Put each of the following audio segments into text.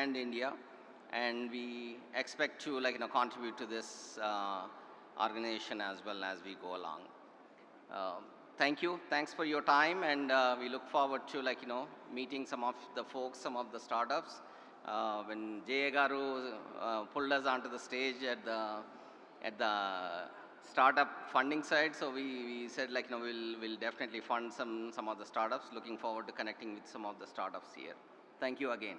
and India, and we expect to contribute to this organization as well as we go along. Thank you. Thanks for your time, and we look forward to meeting some of the folks, some of the startups. When Jay Garu pulled us onto the stage at the startup funding side, so we said we'll definitely fund some of the startups. Looking forward to connecting with some of the startups here. Thank you again.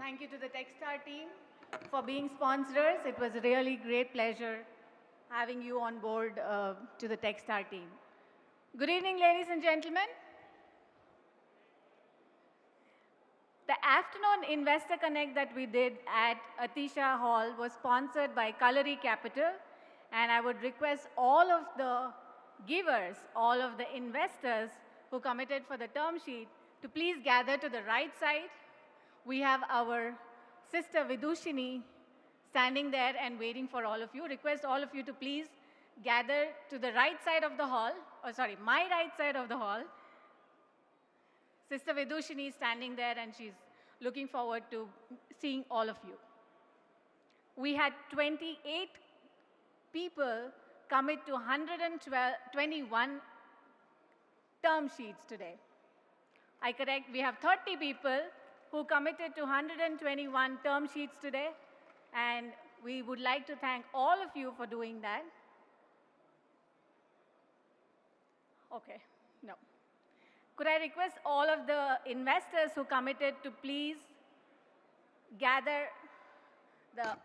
Thank you to the Techstar team for being sponsors. It was a really great pleasure having you on board to the Techstar team. Good evening, ladies and gentlemen. The afternoon Investor Connect that we did at Atisha Hall was sponsored by Kalari Capital, and I would request all of the givers, all of the investors who committed for the term sheet to please gather to the right side. We have our sister Vidushini standing there and waiting for all of you. Request all of you to please gather to the right side of the hall, or sorry, my right side of the hall. Sister Vidushini is standing there and she's looking forward to seeing all of you. We had 28 people commit to 121 term sheets today. I correct, we have 30 people who committed to 121 term sheets today, and we would like to thank all of you for doing that. Okay, no. Could I request all of the investors who committed to please gather the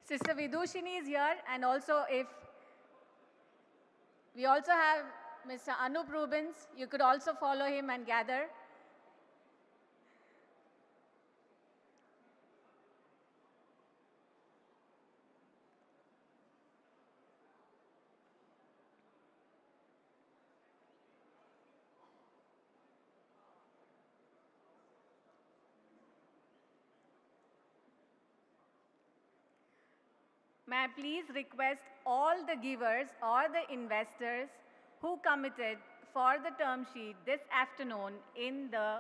Sister Vidushini is here, and also if we also have Mr. Anup Rubens, you could also follow him and gather. May I please request all the givers or the investors who committed for the term sheet this afternoon in the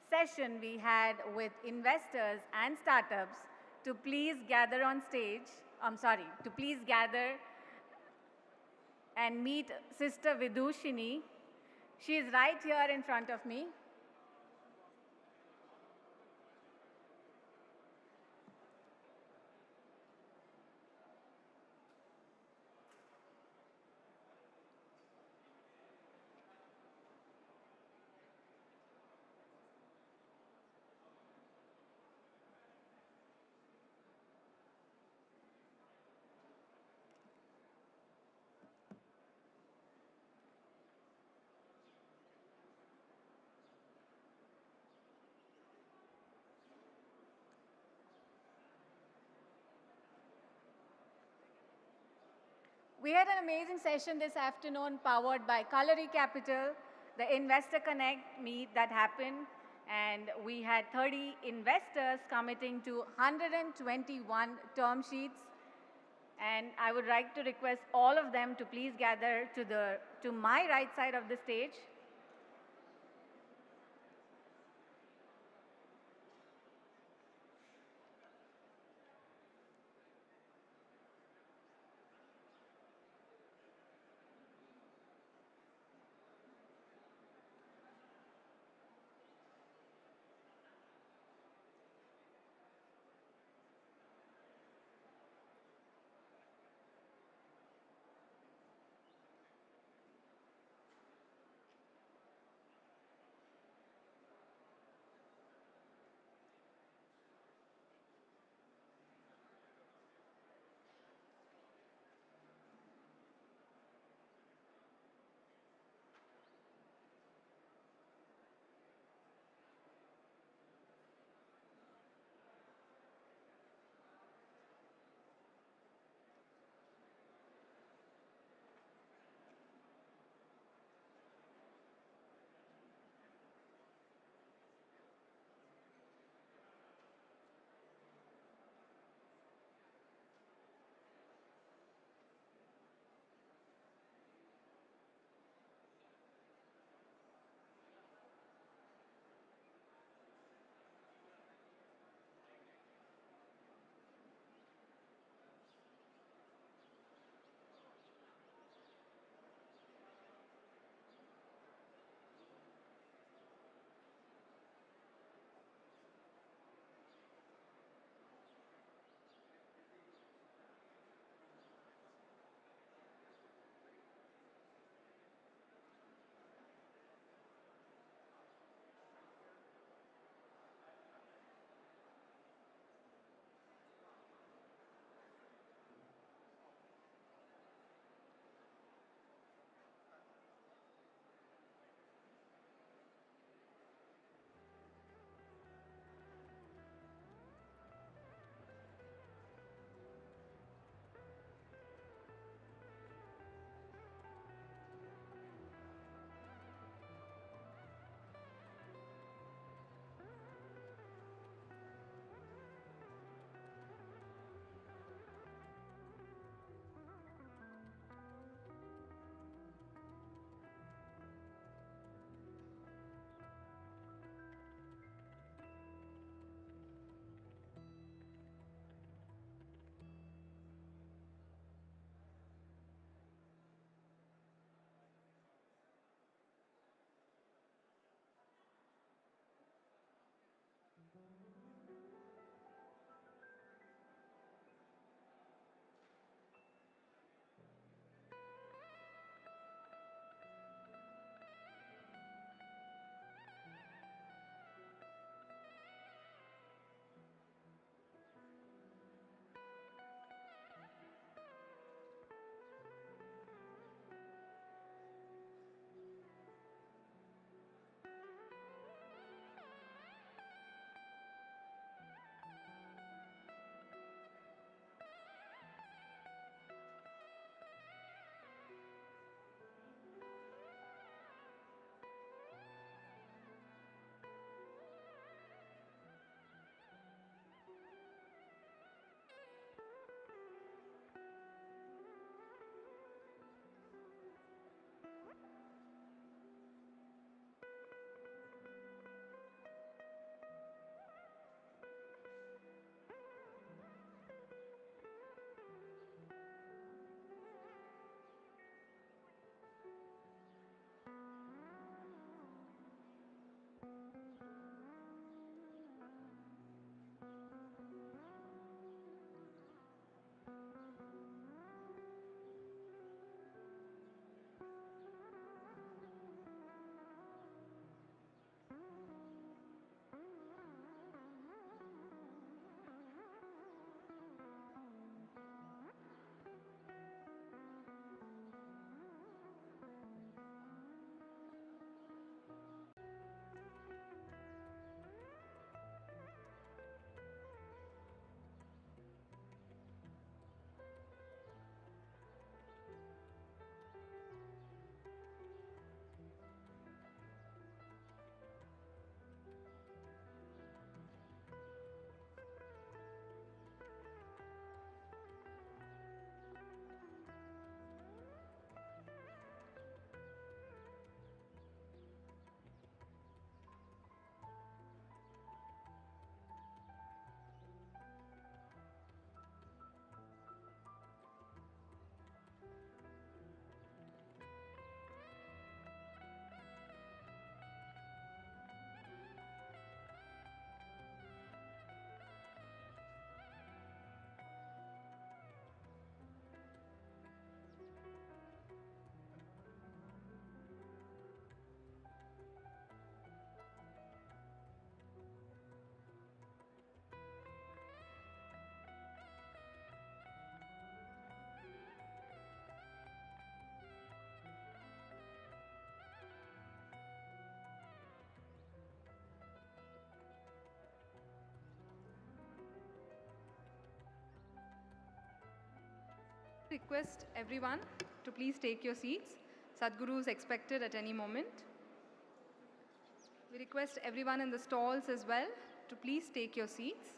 session we had with investors and startups to please gather on stage, to please gather and meet Sister Vidushini. She is right here in front of me. We had an amazing session this afternoon powered by Kalari Capital, the Investor Connect meet that happened, and we had 30 investors committing to 121 term sheets. And I would like to request all of them to please gather to my right side of the stage. Request everyone to please take your seats. Sadhguru is expected at any moment. We request everyone in the stalls as well to please take your seats.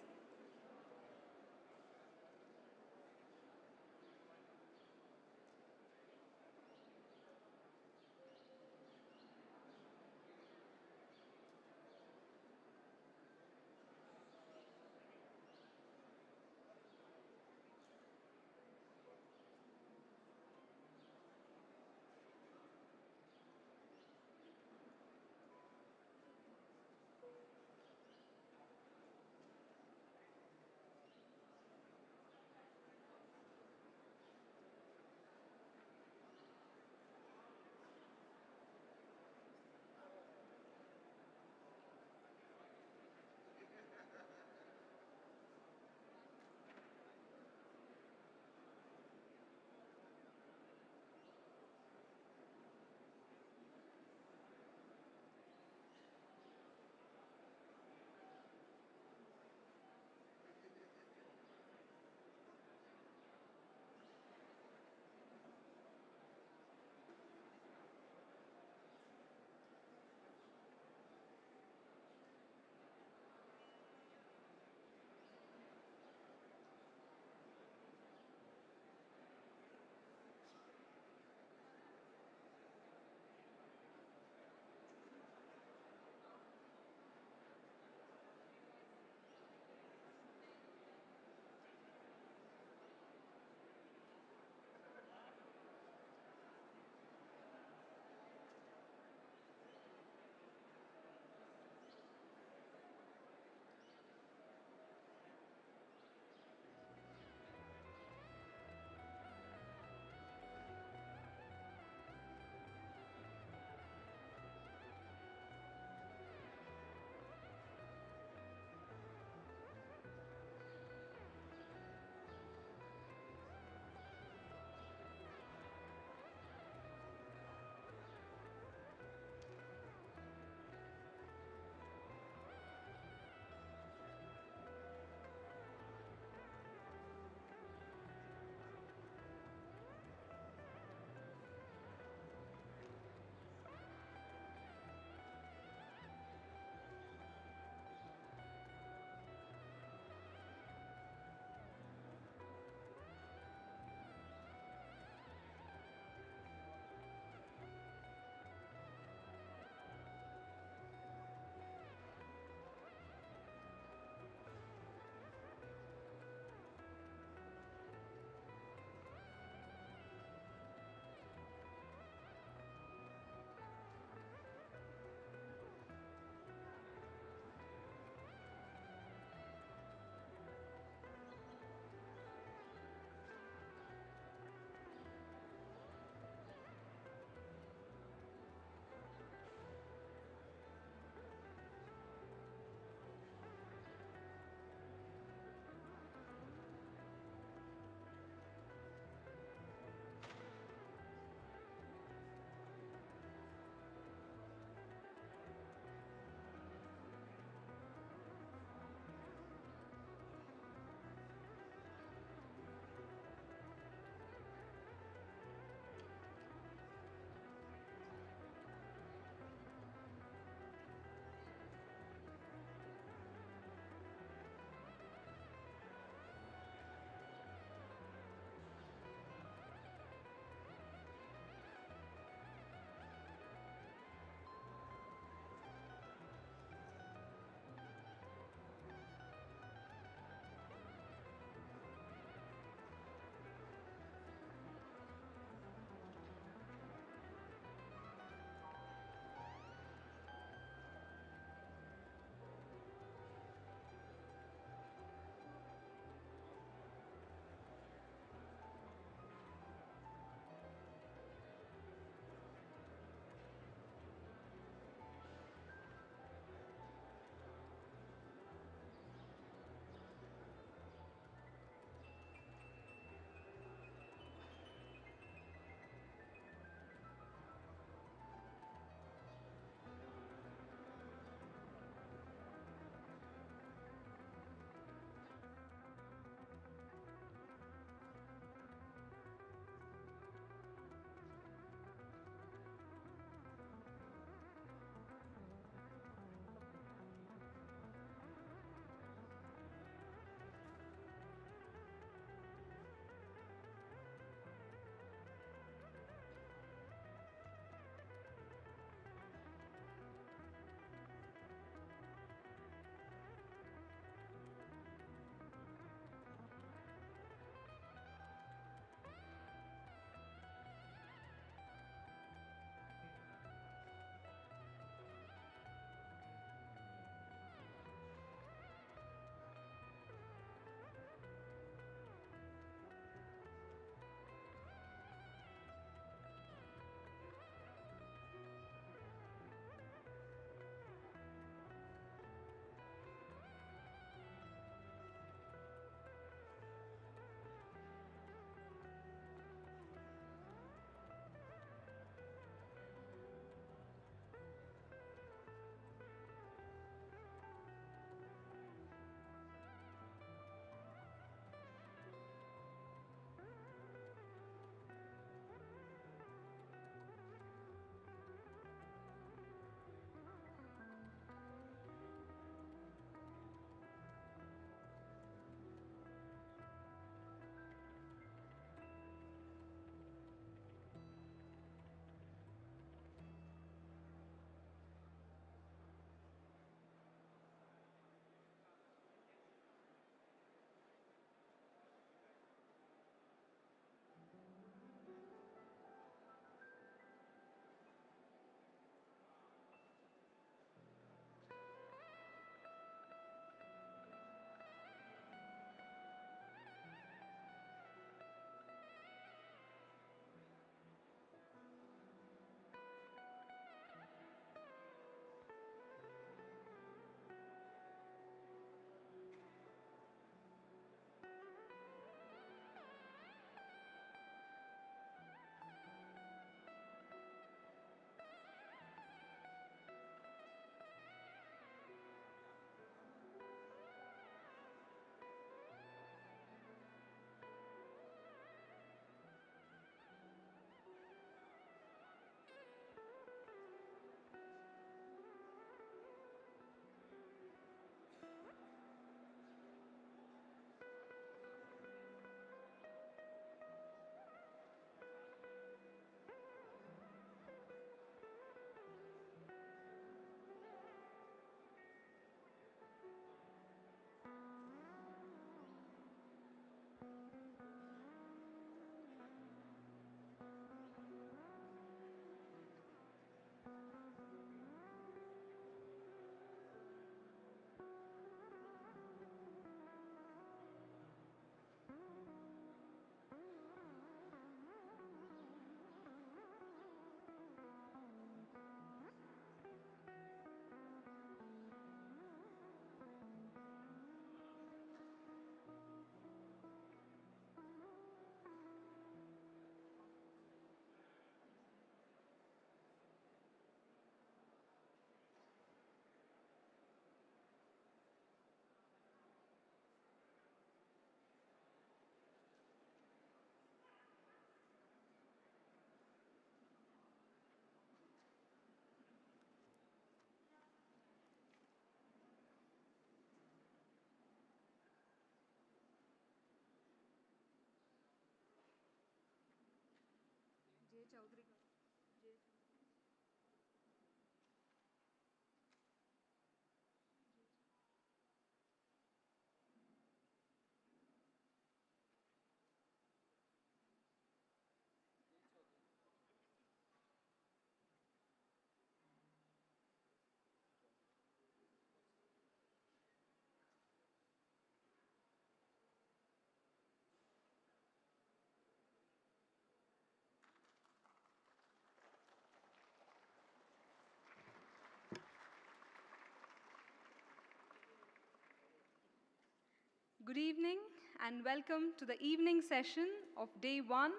Good evening and welcome to the evening session of Day 1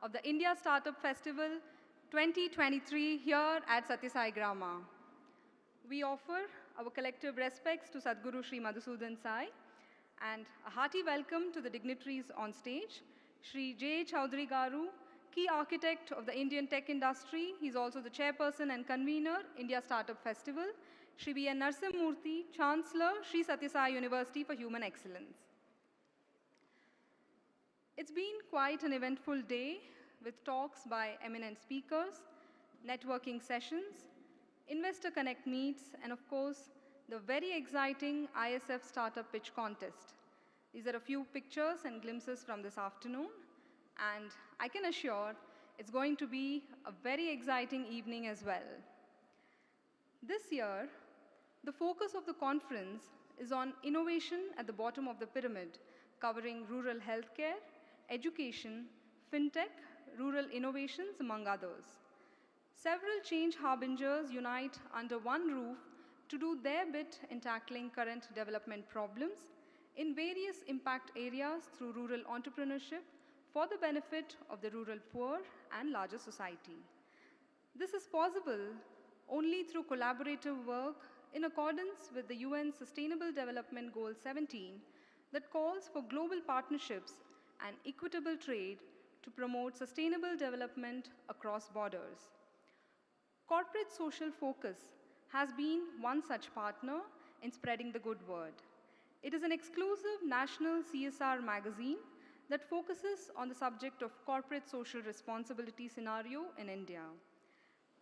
of the India Startup Festival 2023 here at Satya Sai Grama. We offer our collective respects to Sadhguru Sri Madhusudan Sai and a hearty welcome to the dignitaries on stage. Sri J. Chaudhary Garu, key architect of the Indian tech industry. He's also the chairperson and convener, India Startup Festival. Shri B. N. Narsimurthy, Chancellor, Sri Satya Sai University for Human Excellence. It's been quite an eventful day with talks by eminent speakers, networking sessions, investor connect meets, and of course, the very exciting ISF Startup Pitch Contest. These are a few pictures and glimpses from this afternoon, and I can assure it's going to be a very exciting evening as well. This year, the focus of the conference is on innovation at the bottom of the pyramid, covering rural healthcare, education, fintech, rural innovations, among others. Several change harbingers unite under one roof to do their bit in tackling current development problems in various impact areas through rural entrepreneurship for the benefit of the rural poor and larger society. This is possible only through collaborative work in accordance with the UN Sustainable Development Goal 17 that calls for global partnerships and equitable trade to promote sustainable development across borders. Corporate social focus has been one such partner in spreading the good word. It is an exclusive national CSR magazine that focuses on the subject of corporate social responsibility scenario in India.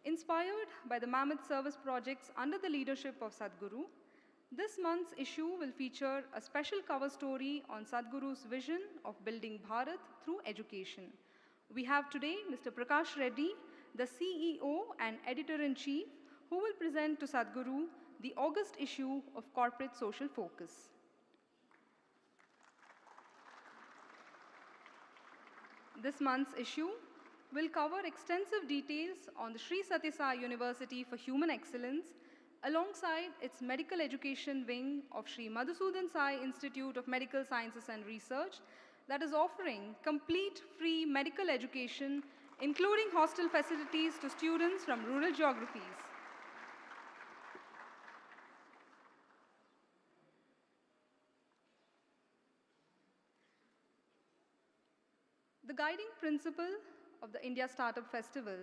Inspired by the mammoth service projects under the leadership of Sadhguru, this month's issue will feature a special cover story on Sadhguru's vision of building Bharat through education. We have today Mr. Prakash Reddy, the CEO and Editor-in-Chief, who will present to Sadhguru the August issue of Corporate Social Focus. This month's issue will cover extensive details on the Sri Satya Sai University for Human Excellence alongside its medical education wing of Sri Madhusudan Sai Institute of Medical Sciences and Research that is offering complete free medical education, including hostel facilities to students from rural geographies. The guiding principle of the India Startup Festival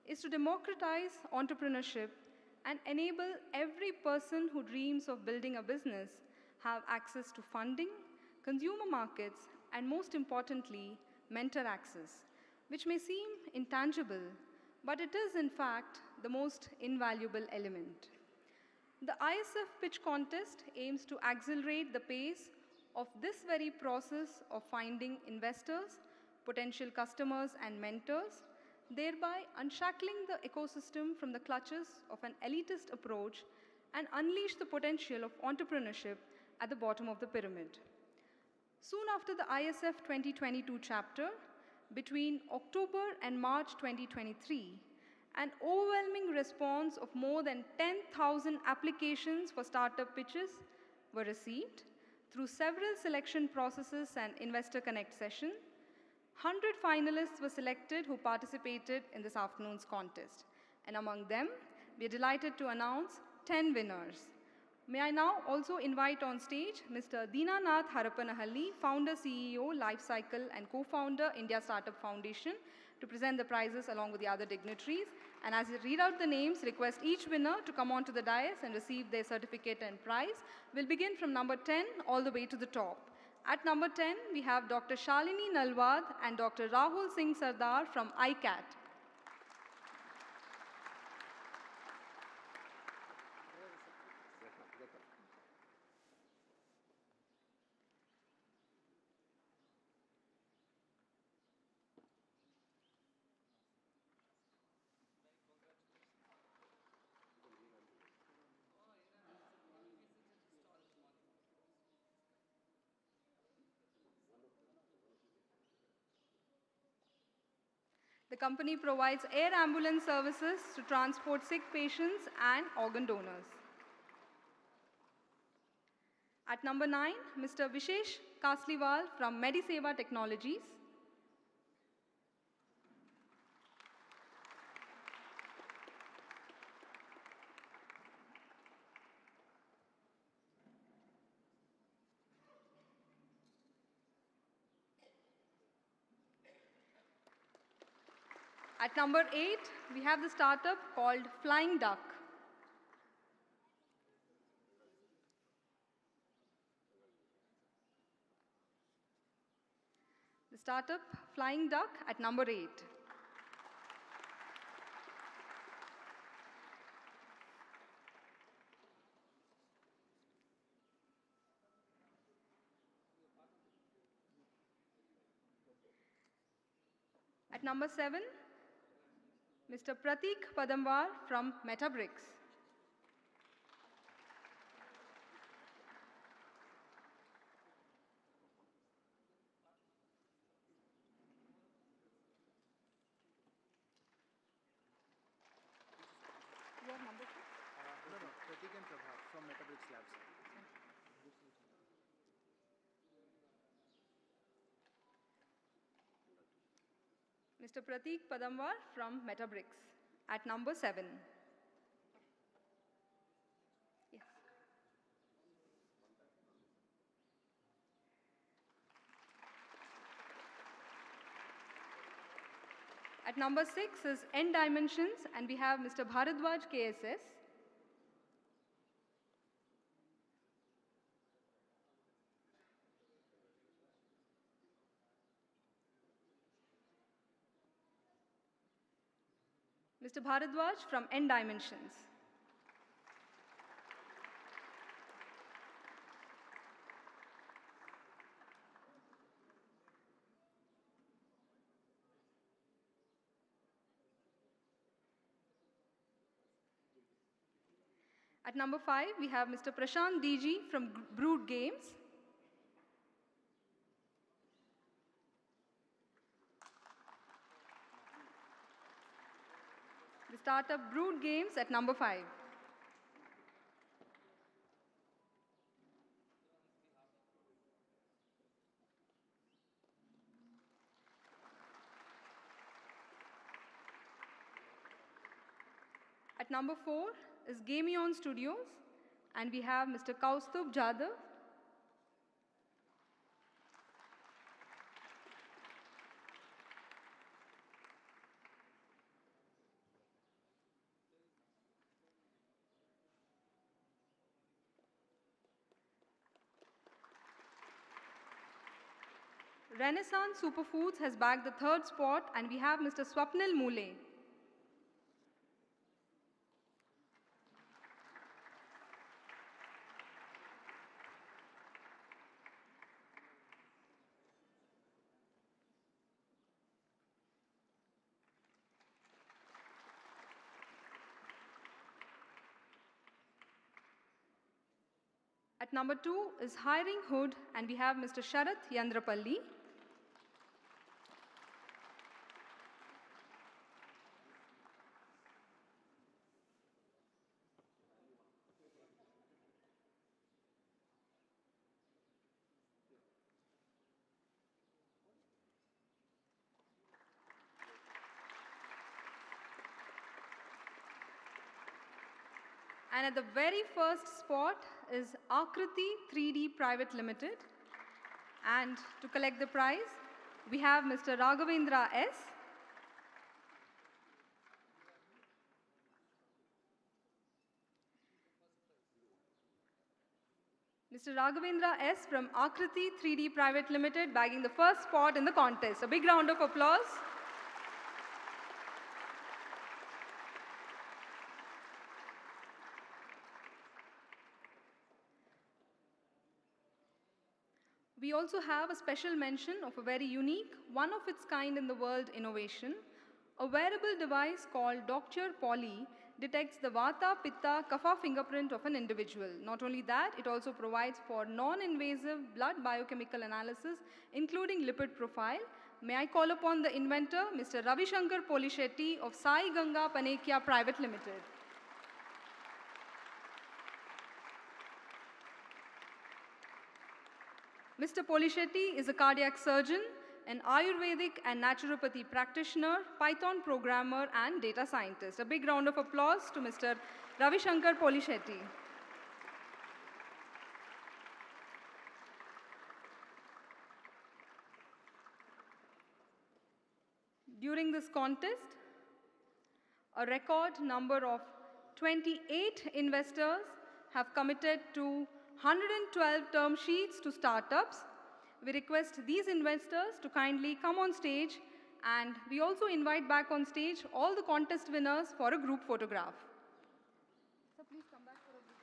is to democratize entrepreneurship and enable every person who dreams of building a business have access to funding, consumer markets, and most importantly, mentor access, which may seem intangible, but it is in fact the most invaluable element. The ISF Pitch Contest aims to accelerate the pace of this very process of finding investors, potential customers, and mentors, thereby unshackling the ecosystem from the clutches of an elitist approach and unleash the potential of entrepreneurship at the bottom of the pyramid. Soon after the ISF 2022 chapter, between October and March 2023, an overwhelming response of more than 10,000 applications for startup pitches were received through several selection processes and investor connect sessions. 100 finalists were selected who participated in this afternoon's contest. And among them, we are delighted to announce 10 winners. May I now also invite on stage Mr. Dinanath Harapanahalli, founder, CEO, Lifecycle, and co-founder, India Startup Foundation, to present the prizes along with the other dignitaries. And as you read out the names, request each winner to come onto the dais and receive their certificate and prize. We'll begin from number 10 all the way to the top. At number 10, we have Dr. Shalini Nalwad and Dr. Rahul Singh Sardar from ICAT. The company provides air ambulance services to transport sick patients and organ donors. At number 9, Mr. Vishesh Kasliwal from Mediseva Technologies. At number 8, we have the startup called Flying Duck. The startup Flying Duck at number 8. At number 7, Mr. Pratik Padamwar from Metabricks. Your number, sir? No, Pratik and Prabha from Metabricks Labs. Mr. Pratik Padamwar from Metabricks at number 7. Yes. At number 6 is N Dimensions, and we have Mr. Bharadwaj KSS. Mr. Bharadwaj from N Dimensions. At number 5, we have Mr. Prashant DG from Brood Games. The startup Brood Games at number 5. At number 4 is Gameon Studios, and we have Mr. Kaustubh Jadhav. Renaissance Superfoods has bagged the 3rd spot, and we have Mr. Swapnil Moole. At number 2 is Hiring Hood, and we have Mr. Sharath Yandrapalli. And at the very first spot is Akriti 3D Private Limited. And to collect the prize, we have Mr. Raghavendra S. Mr. Raghavendra S. from Akriti 3D Private Limited bagging the first spot in the contest. A big round of applause. We also have a special mention of a very unique, one of its kind in the world innovation. A wearable device called Docture Poly detects the Vata, Pitta, Kapha fingerprint of an individual. Not only that, it also provides for non-invasive blood biochemical analysis, including lipid profile, may I call upon the inventor, Mr. Ravi Shankar Polishetty of Sai Ganga Panekya Private Limited. Mr. Polishetty is a cardiac surgeon, an Ayurvedic and naturopathy practitioner, Python programmer, and data scientist. A big round of applause to Mr. Ravi Shankar Polishetty. During this contest, a record number of 28 investors have committed to 112 term sheets to startups. We request these investors to kindly come on stage, and we also invite back on stage all the contest winners for a group photograph. So please come back for a group.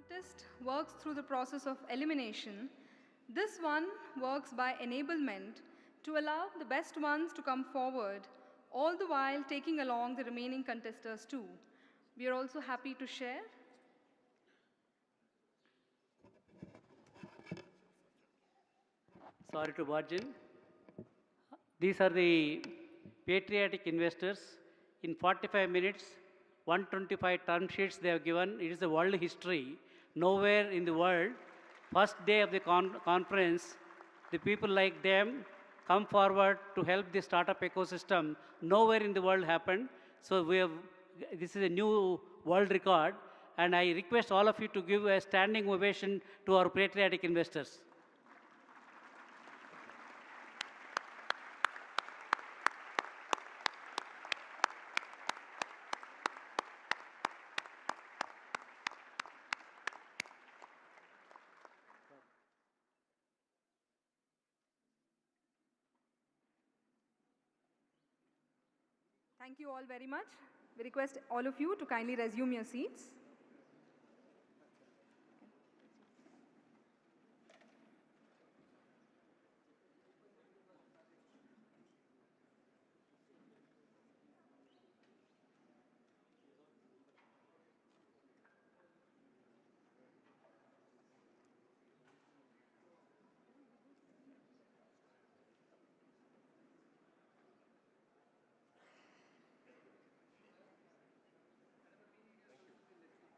Contest works through the process of elimination. This one works by enablement to allow the best ones to come forward, all the while taking along the remaining contestants too. We are also happy to share Sorry to barge in. These are the patriotic investors. In 45 minutes, 125 term sheets they have given. It is a world history. Nowhere in the world, first day of the conference, the people like them come forward to help the startup ecosystem. Nowhere in the world happened. So this is a new world record. And I request all of you to give a standing ovation to our patriotic investors. Thank you all very much. We request all of you to kindly resume your seats.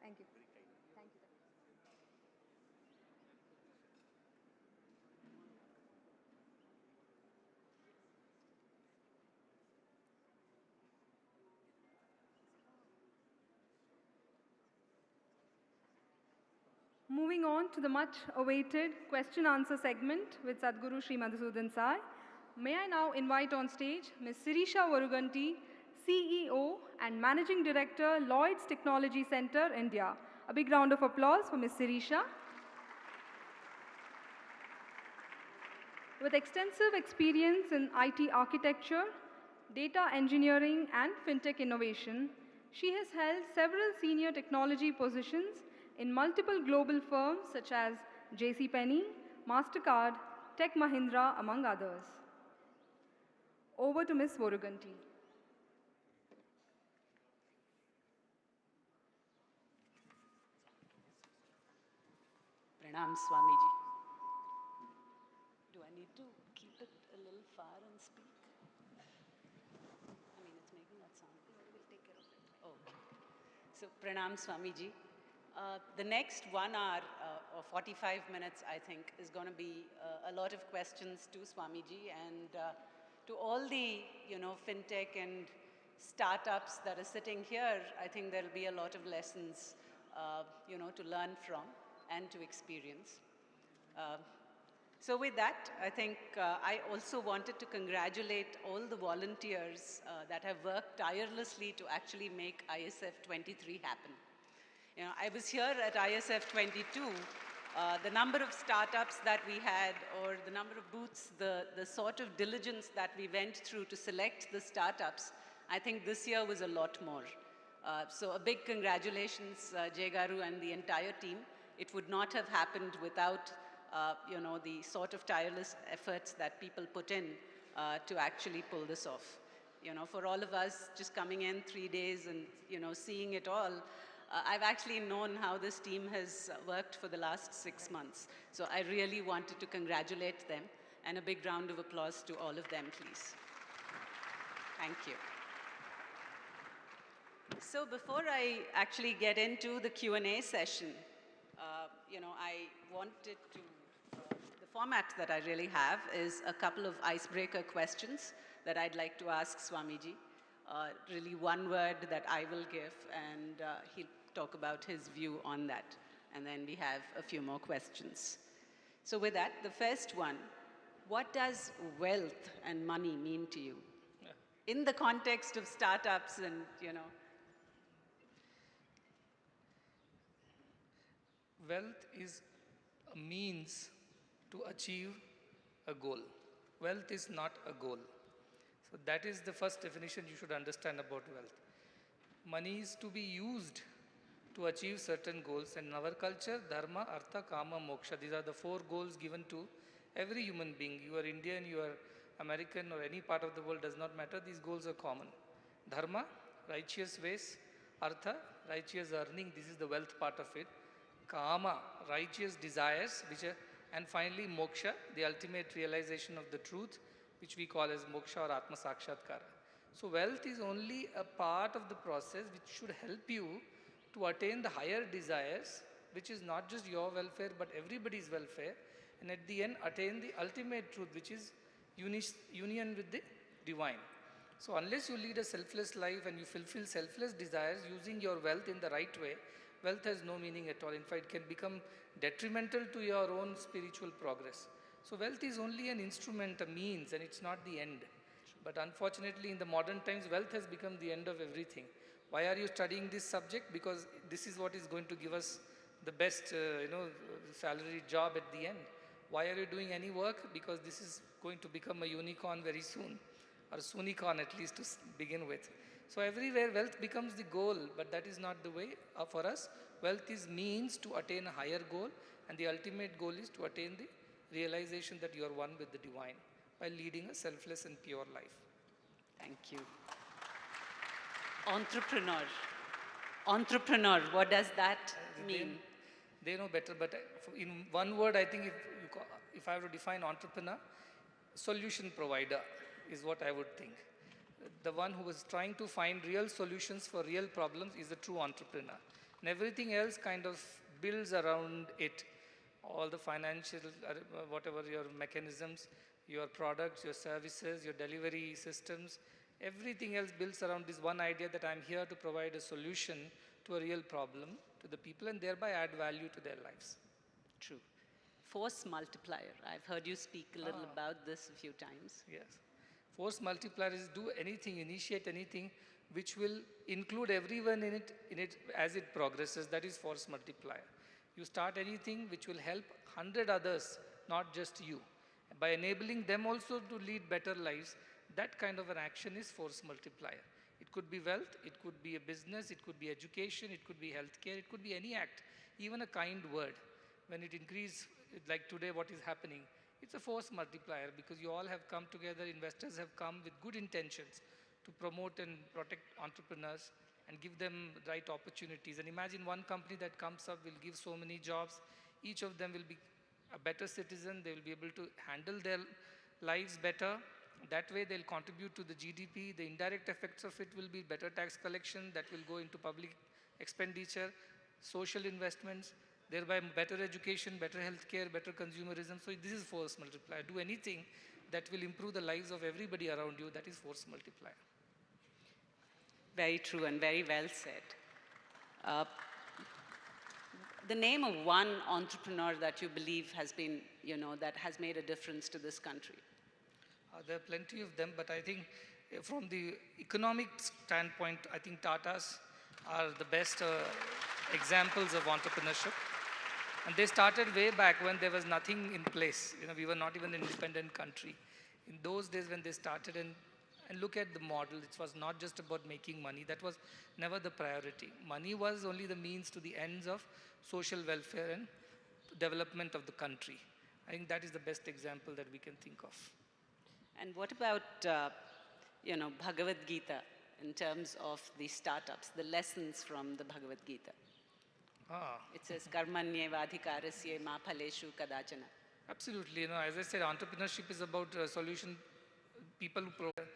Thank you. Thank you. Moving on to the much awaited question answer segment with Sadhguru Sri Madhusudan Sai. May I now invite on stage Ms. Sirisha Varuganti, CEO and Managing Director, Lloyd's Technology Center, India. A big round of applause for Ms. Sirisha. With extensive experience in IT architecture, data engineering, and fintech innovation, she has held several senior technology positions in multiple global firms such as JCPenney, MasterCard, Tech Mahindra, among others. Over to Ms. Voruganti. Pranam Swamiji. Do I need to keep it a little far and speak? I mean, it's making that sound. We'll take care of it. Okay. So, Pranam Swamiji. The next 1 hour or 45 minutes, I think, is going to be a lot of questions to Swamiji and to all the, fintech and startups that are sitting here. I think there'll be a lot of lessons, to learn from and to experience. So with that, I think I also wanted to congratulate all the volunteers that have worked tirelessly to actually make ISF 23 happen. I was here at ISF 22. The number of startups that we had, or the number of booths, the sort of diligence that we went through to select the startups, I think this year was a lot more. So a big congratulations, Jay Garu and the entire team. It would not have happened without, the sort of tireless efforts that people put in to actually pull this off. For all of us just coming in 3 days and, seeing it all, I've actually known how this team has worked for the last 6 months. So I really wanted to congratulate them, and a big round of applause to all of them, please. Thank you. So before I actually get into the Q&A session, I wanted to, the format that I really have is a couple of icebreaker questions that I'd like to ask Swamiji. Really one word that I will give, and he'll talk about his view on that. And then we have a few more questions. So with that, the first one, what does wealth and money mean to you? In the context of startups and, Wealth is a means to achieve a goal. Wealth is not a goal. So that is the first definition you should understand about wealth. Money is to be used to achieve certain goals. And in our culture, dharma, artha, kama, moksha, these are the 4 goals given to every human being. You are Indian, you are American, or any part of the world, does not matter. These goals are common. Dharma, righteous ways. Artha, righteous earning. This is the wealth part of it. Kama, righteous desires, and finally moksha, the ultimate realization of the truth, which we call as moksha or atma sakshatkara. So wealth is only a part of the process which should help you to attain the higher desires, which is not just your welfare but everybody's welfare, and at the end attain the ultimate truth, which is union with the divine. So unless you lead a selfless life and you fulfill selfless desires using your wealth in the right way, wealth has no meaning at all. In fact, it can become detrimental to your own spiritual progress. So wealth is only an instrument, a means, and it's not the end. But unfortunately, in the modern times, wealth has become the end of everything. Why are you studying this subject? Because this is what is going to give us the best, salary job at the end. Why are you doing any work? Because this is going to become a unicorn very soon, or a soonicorn at least to begin with. So everywhere wealth becomes the goal, but that is not the way for us. Wealth is means to attain a higher goal, and the ultimate goal is to attain the realization that you are one with the divine by leading a selfless and pure life. Thank you. Entrepreneur, what does that mean? They know better, but in one word, I think if I were to define entrepreneur, solution provider is what I would think. The one who is trying to find real solutions for real problems is a true entrepreneur. And everything else kind of builds around it. All the financial, whatever your mechanisms, your products, your services, your delivery systems, everything else builds around this one idea that I'm here to provide a solution to a real problem to the people and thereby add value to their lives. True. Force multiplier. I've heard you speak a little about this a few times. Yes. Force multiplier is do anything, initiate anything which will include everyone in it as it progresses. That is force multiplier. You start anything which will help 100 others, not just you. By enabling them also to lead better lives, that kind of an action is force multiplier. It could be wealth, it could be a business, it could be education, it could be healthcare, it could be any act, even a kind word. When it increases, like today what is happening, it's a force multiplier because you all have come together, investors have come with good intentions to promote and protect entrepreneurs and give them right opportunities. And imagine one company that comes up will give so many jobs. Each of them will be a better citizen. They will be able to handle their lives better. That way they'll contribute to the GDP. The indirect effects of it will be better tax collection that will go into public expenditure, social investments, thereby better education, better healthcare, better consumerism. So this is force multiplier. Do anything that will improve the lives of everybody around you. That is force multiplier. Very true and very well said. The name of one entrepreneur that you believe has been, that has made a difference to this country. There are plenty of them, but I think from the economic standpoint, I think Tatas are the best examples of entrepreneurship. And they started way back when there was nothing in place. We were not even an independent country. In those days when they started, and look at the model, it was not just about making money. That was never the priority. Money was only the means to the ends of social welfare and development of the country. I think that is the best example that we can think of. And what about, Bhagavad Gita in terms of the startups, the lessons from the Bhagavad Gita? It says, karmanyevadhikarasya ma phaleshu kadachana. Absolutely. As I said, entrepreneurship is about solution. People who provide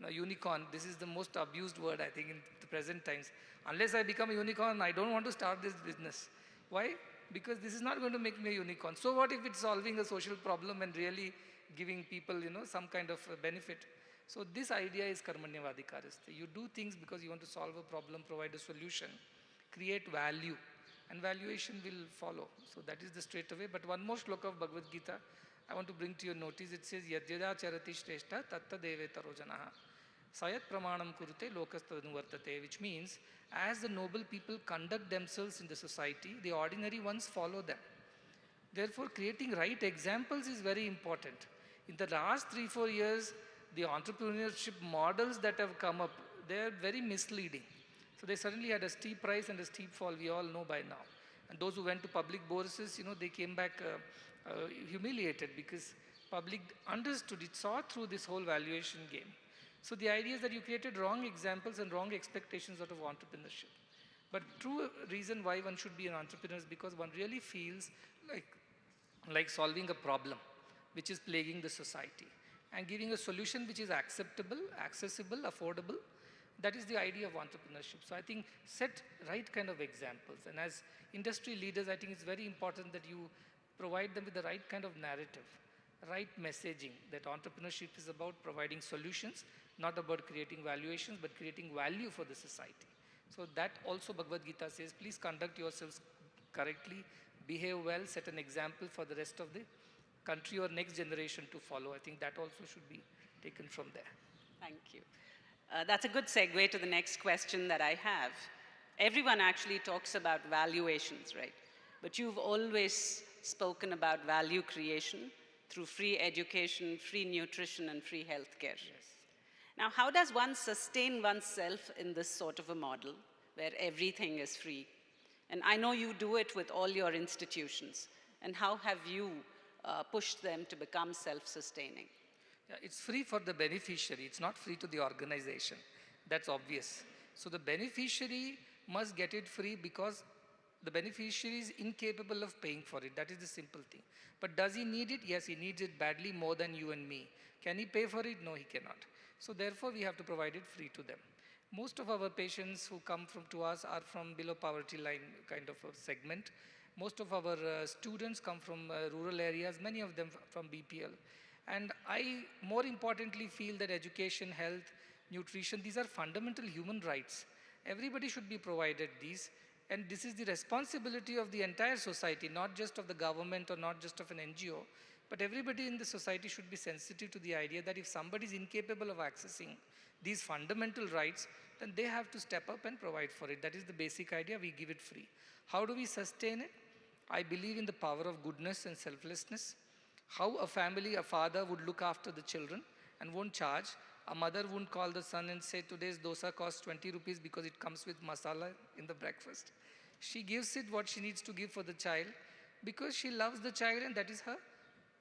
unicorn, this is the most abused word, I think, in the present times. Unless I become a unicorn, I don't want to start this business. Why? Because this is not going to make me a unicorn. So what if it's solving a social problem and really giving people, some kind of benefit? So this idea is karmanyevadhikarasya. You do things because you want to solve a problem, provide a solution, create value, and valuation will follow. So that is the straight away. But one more shloka of Bhagavad Gita I want to bring to your notice. It says, Yadyada charati shrestha tatta devetaro janaha sayat pramanam kurute lokastadanuvartate, which means as the noble people conduct themselves in the society, the ordinary ones follow them. Therefore, creating right examples is very important. In the last 3-4 years, the entrepreneurship models that have come up, they are very misleading. So they suddenly had a steep rise and a steep fall, we all know by now. And those who went to public bourses, they came back humiliated because public understood, it saw through this whole valuation game. So the idea is that you created wrong examples and wrong expectations out of entrepreneurship. But true reason why one should be an entrepreneur is because one really feels like solving a problem which is plaguing the society and giving a solution which is acceptable, accessible, affordable. That is the idea of entrepreneurship. So I think set right kind of examples. And as industry leaders, I think it's very important that you provide them with the right kind of narrative, right messaging, that entrepreneurship is about providing solutions, not about creating valuations, but creating value for the society. So that also Bhagavad Gita says, please conduct yourselves correctly, behave well, set an example for the rest of the country or next generation to follow. I think that also should be taken from there. Thank you. That's a good segue to the next question that I have. Everyone actually talks about valuations, right? But you've always spoken about value creation through free education, free nutrition, and free healthcare. Yes. Now, how does one sustain oneself in this sort of a model where everything is free? And I know you do it with all your institutions. And how have you pushed them to become self-sustaining? Yeah, it's free for the beneficiary. It's not free to the organization. That's obvious. So the beneficiary must get it free because the beneficiary is incapable of paying for it. That is the simple thing. But does he need it? Yes, he needs it badly more than you and me. Can he pay for it? No, he cannot. So therefore, we have to provide it free to them. Most of our patients who come to us are from below poverty line kind of a segment. Most of our students come from rural areas, many of them from BPL. And I, more importantly, feel that education, health, nutrition, these are fundamental human rights. Everybody should be provided these. And this is the responsibility of the entire society, not just of the government or not just of an NGO, but everybody in the society should be sensitive to the idea that if somebody is incapable of accessing these fundamental rights, then they have to step up and provide for it. That is the basic idea. We give it free. How do we sustain it? I believe in the power of goodness and selflessness. How a family, a father would look after the children and won't charge. A mother won't call the son and say, today's dosa costs 20 rupees because it comes with masala in the breakfast. She gives it what she needs to give for the child because she loves the child and that is her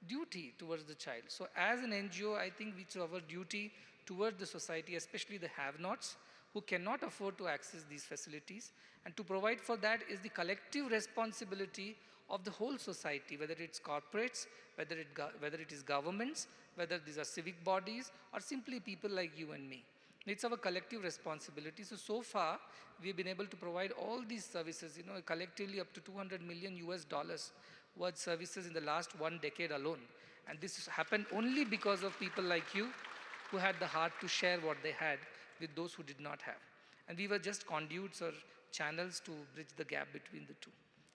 duty towards the child. So as an NGO, I think it's our duty towards the society, especially the have-nots who cannot afford to access these facilities. And to provide for that is the collective responsibility of the whole society, whether it's corporates, whether it is governments, whether these are civic bodies, or simply people like you and me. It's our collective responsibility. So far, we've been able to provide all these services, collectively up to 200 million US dollars worth services in the last 1 decade alone. And this happened only because of people like you who had the heart to share what they had with those who did not have. And we were just conduits or channels to bridge the gap between the two.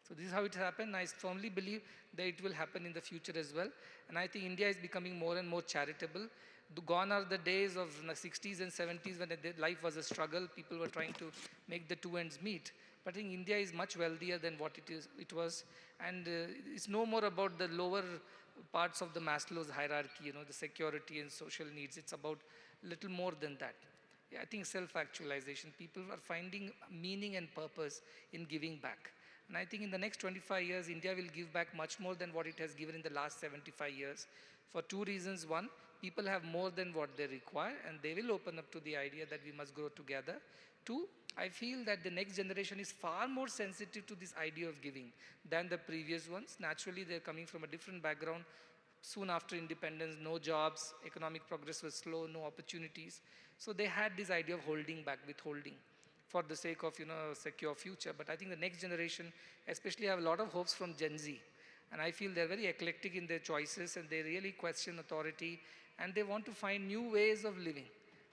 So this is how it happened. I firmly believe that it will happen in the future as well. And I think India is becoming more and more charitable. Gone are the days of the 60s and 70s when life was a struggle. People were trying to make the two ends meet. But I think India is much wealthier than what it was. And it's no more about the lower parts of the Maslow's hierarchy, the security and social needs. It's about a little more than that. Yeah, I think self-actualization. People are finding meaning and purpose in giving back. And I think in the next 25 years, India will give back much more than what it has given in the last 75 years for two reasons. One, people have more than what they require, and they will open up to the idea that we must grow together. Two, I feel that the next generation is far more sensitive to this idea of giving than the previous ones. Naturally, they're coming from a different background. Soon after independence, no jobs, economic progress was slow, no opportunities. So they had this idea of holding back, withholding, for the sake of secure future. But I think the next generation, especially, have a lot of hopes from Gen Z. And I feel they're very eclectic in their choices and they really question authority and they want to find new ways of living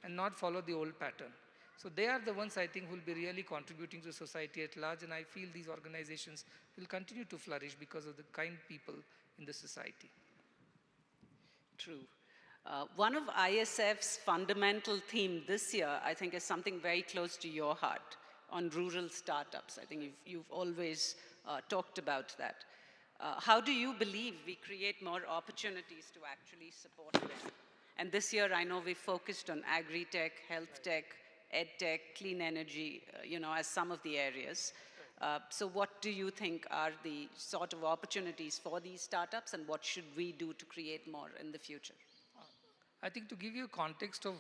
and not follow the old pattern. So they are the ones I think who will be really contributing to society at large, and I feel these organizations will continue to flourish because of the kind people in the society. True. One of ISF's fundamental theme this year, I think, is something very close to your heart, on rural startups. I think you've always talked about that. How do you believe we create more opportunities to actually support them? And this year, I know we focused on agri-tech, health tech, ed tech, clean energy, as some of the areas. So what do you think are the sort of opportunities for these startups, and what should we do to create more in the future? I think to give you a context of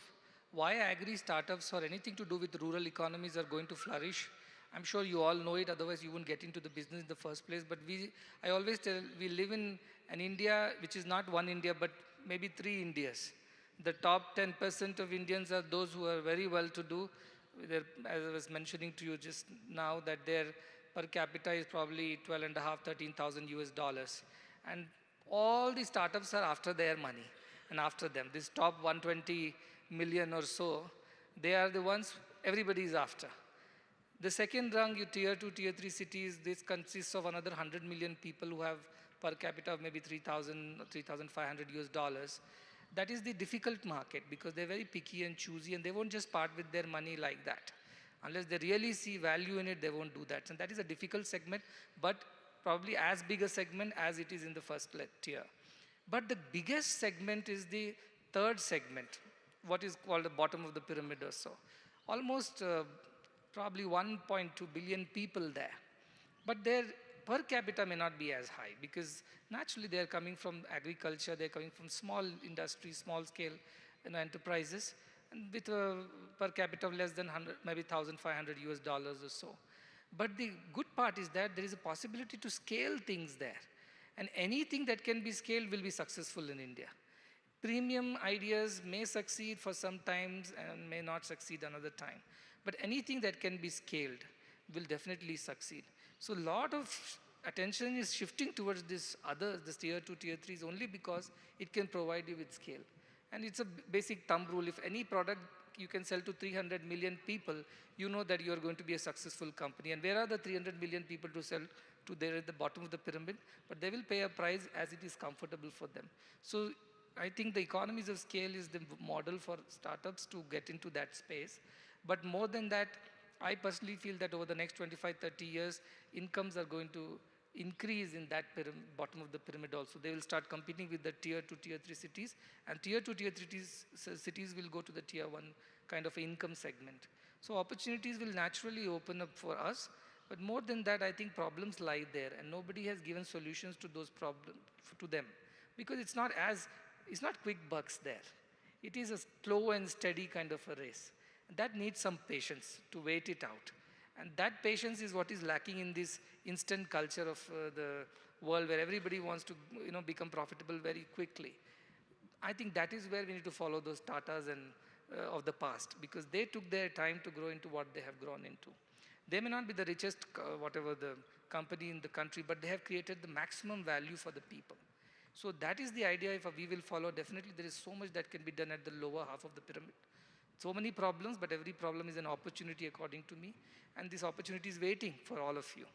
why agri startups or anything to do with rural economies are going to flourish, I'm sure you all know it, otherwise you wouldn't get into the business in the first place. But I always tell, we live in an India which is not one India, but maybe 3 Indias. The top 10% of Indians are those who are very well-to-do. As I was mentioning to you just now, that their per capita is probably 12.5, 13,000 US dollars. And all the startups are after their money and after them. This top 120 million or so, they are the ones everybody is after. The second rung, you tier 2, tier 3 cities, this consists of another 100 million people who have per capita of maybe 3,000 or 3,500 US dollars. That is the difficult market because they're very picky and choosy and they won't just part with their money like that. Unless they really see value in it, they won't do that. And that is a difficult segment, but probably as big a segment as it is in the first tier. But the biggest segment is the third segment, what is called the bottom of the pyramid or so. Almost probably 1.2 billion people there. But their per capita may not be as high because naturally they're coming from agriculture, they're coming from small industries, small scale enterprises, and with a per capita of less than 100, maybe 1,500 US dollars or so. But the good part is that there is a possibility to scale things there. And anything that can be scaled will be successful in India. Premium ideas may succeed for some times and may not succeed another time. But anything that can be scaled will definitely succeed. So a lot of attention is shifting towards this tier 2, tier 3s only because it can provide you with scale. And it's a basic thumb rule. If any product you can sell to 300 million people, you know that you're going to be a successful company. And where are the 300 million people to sell to? They're at the bottom of the pyramid, but they will pay a price as it is comfortable for them. So I think the economies of scale is the model for startups to get into that space. But more than that, I personally feel that over the next 25, 30 years, incomes are going to increase in that bottom of the pyramid also. They will start competing with the tier 2, tier 3 cities, and tier 2, tier 3 cities will go to the tier 1 kind of income segment. So opportunities will naturally open up for us, but more than that, I think problems lie there, and nobody has given solutions to those problems to them, because it's not quick bucks there. It is a slow and steady kind of a race. That needs some patience to wait it out. And that patience is what is lacking in this instant culture of the world, where everybody wants to become profitable very quickly. I think that is where we need to follow those Tatas and of the past, because they took their time to grow into what they have grown into. They may not be the richest, whatever the company in the country, but they have created the maximum value for the people. So that is the idea. If we will follow, definitely there is so much that can be done at the lower half of the pyramid. So many problems, but every problem is an opportunity according to me. And this opportunity is waiting for all of you.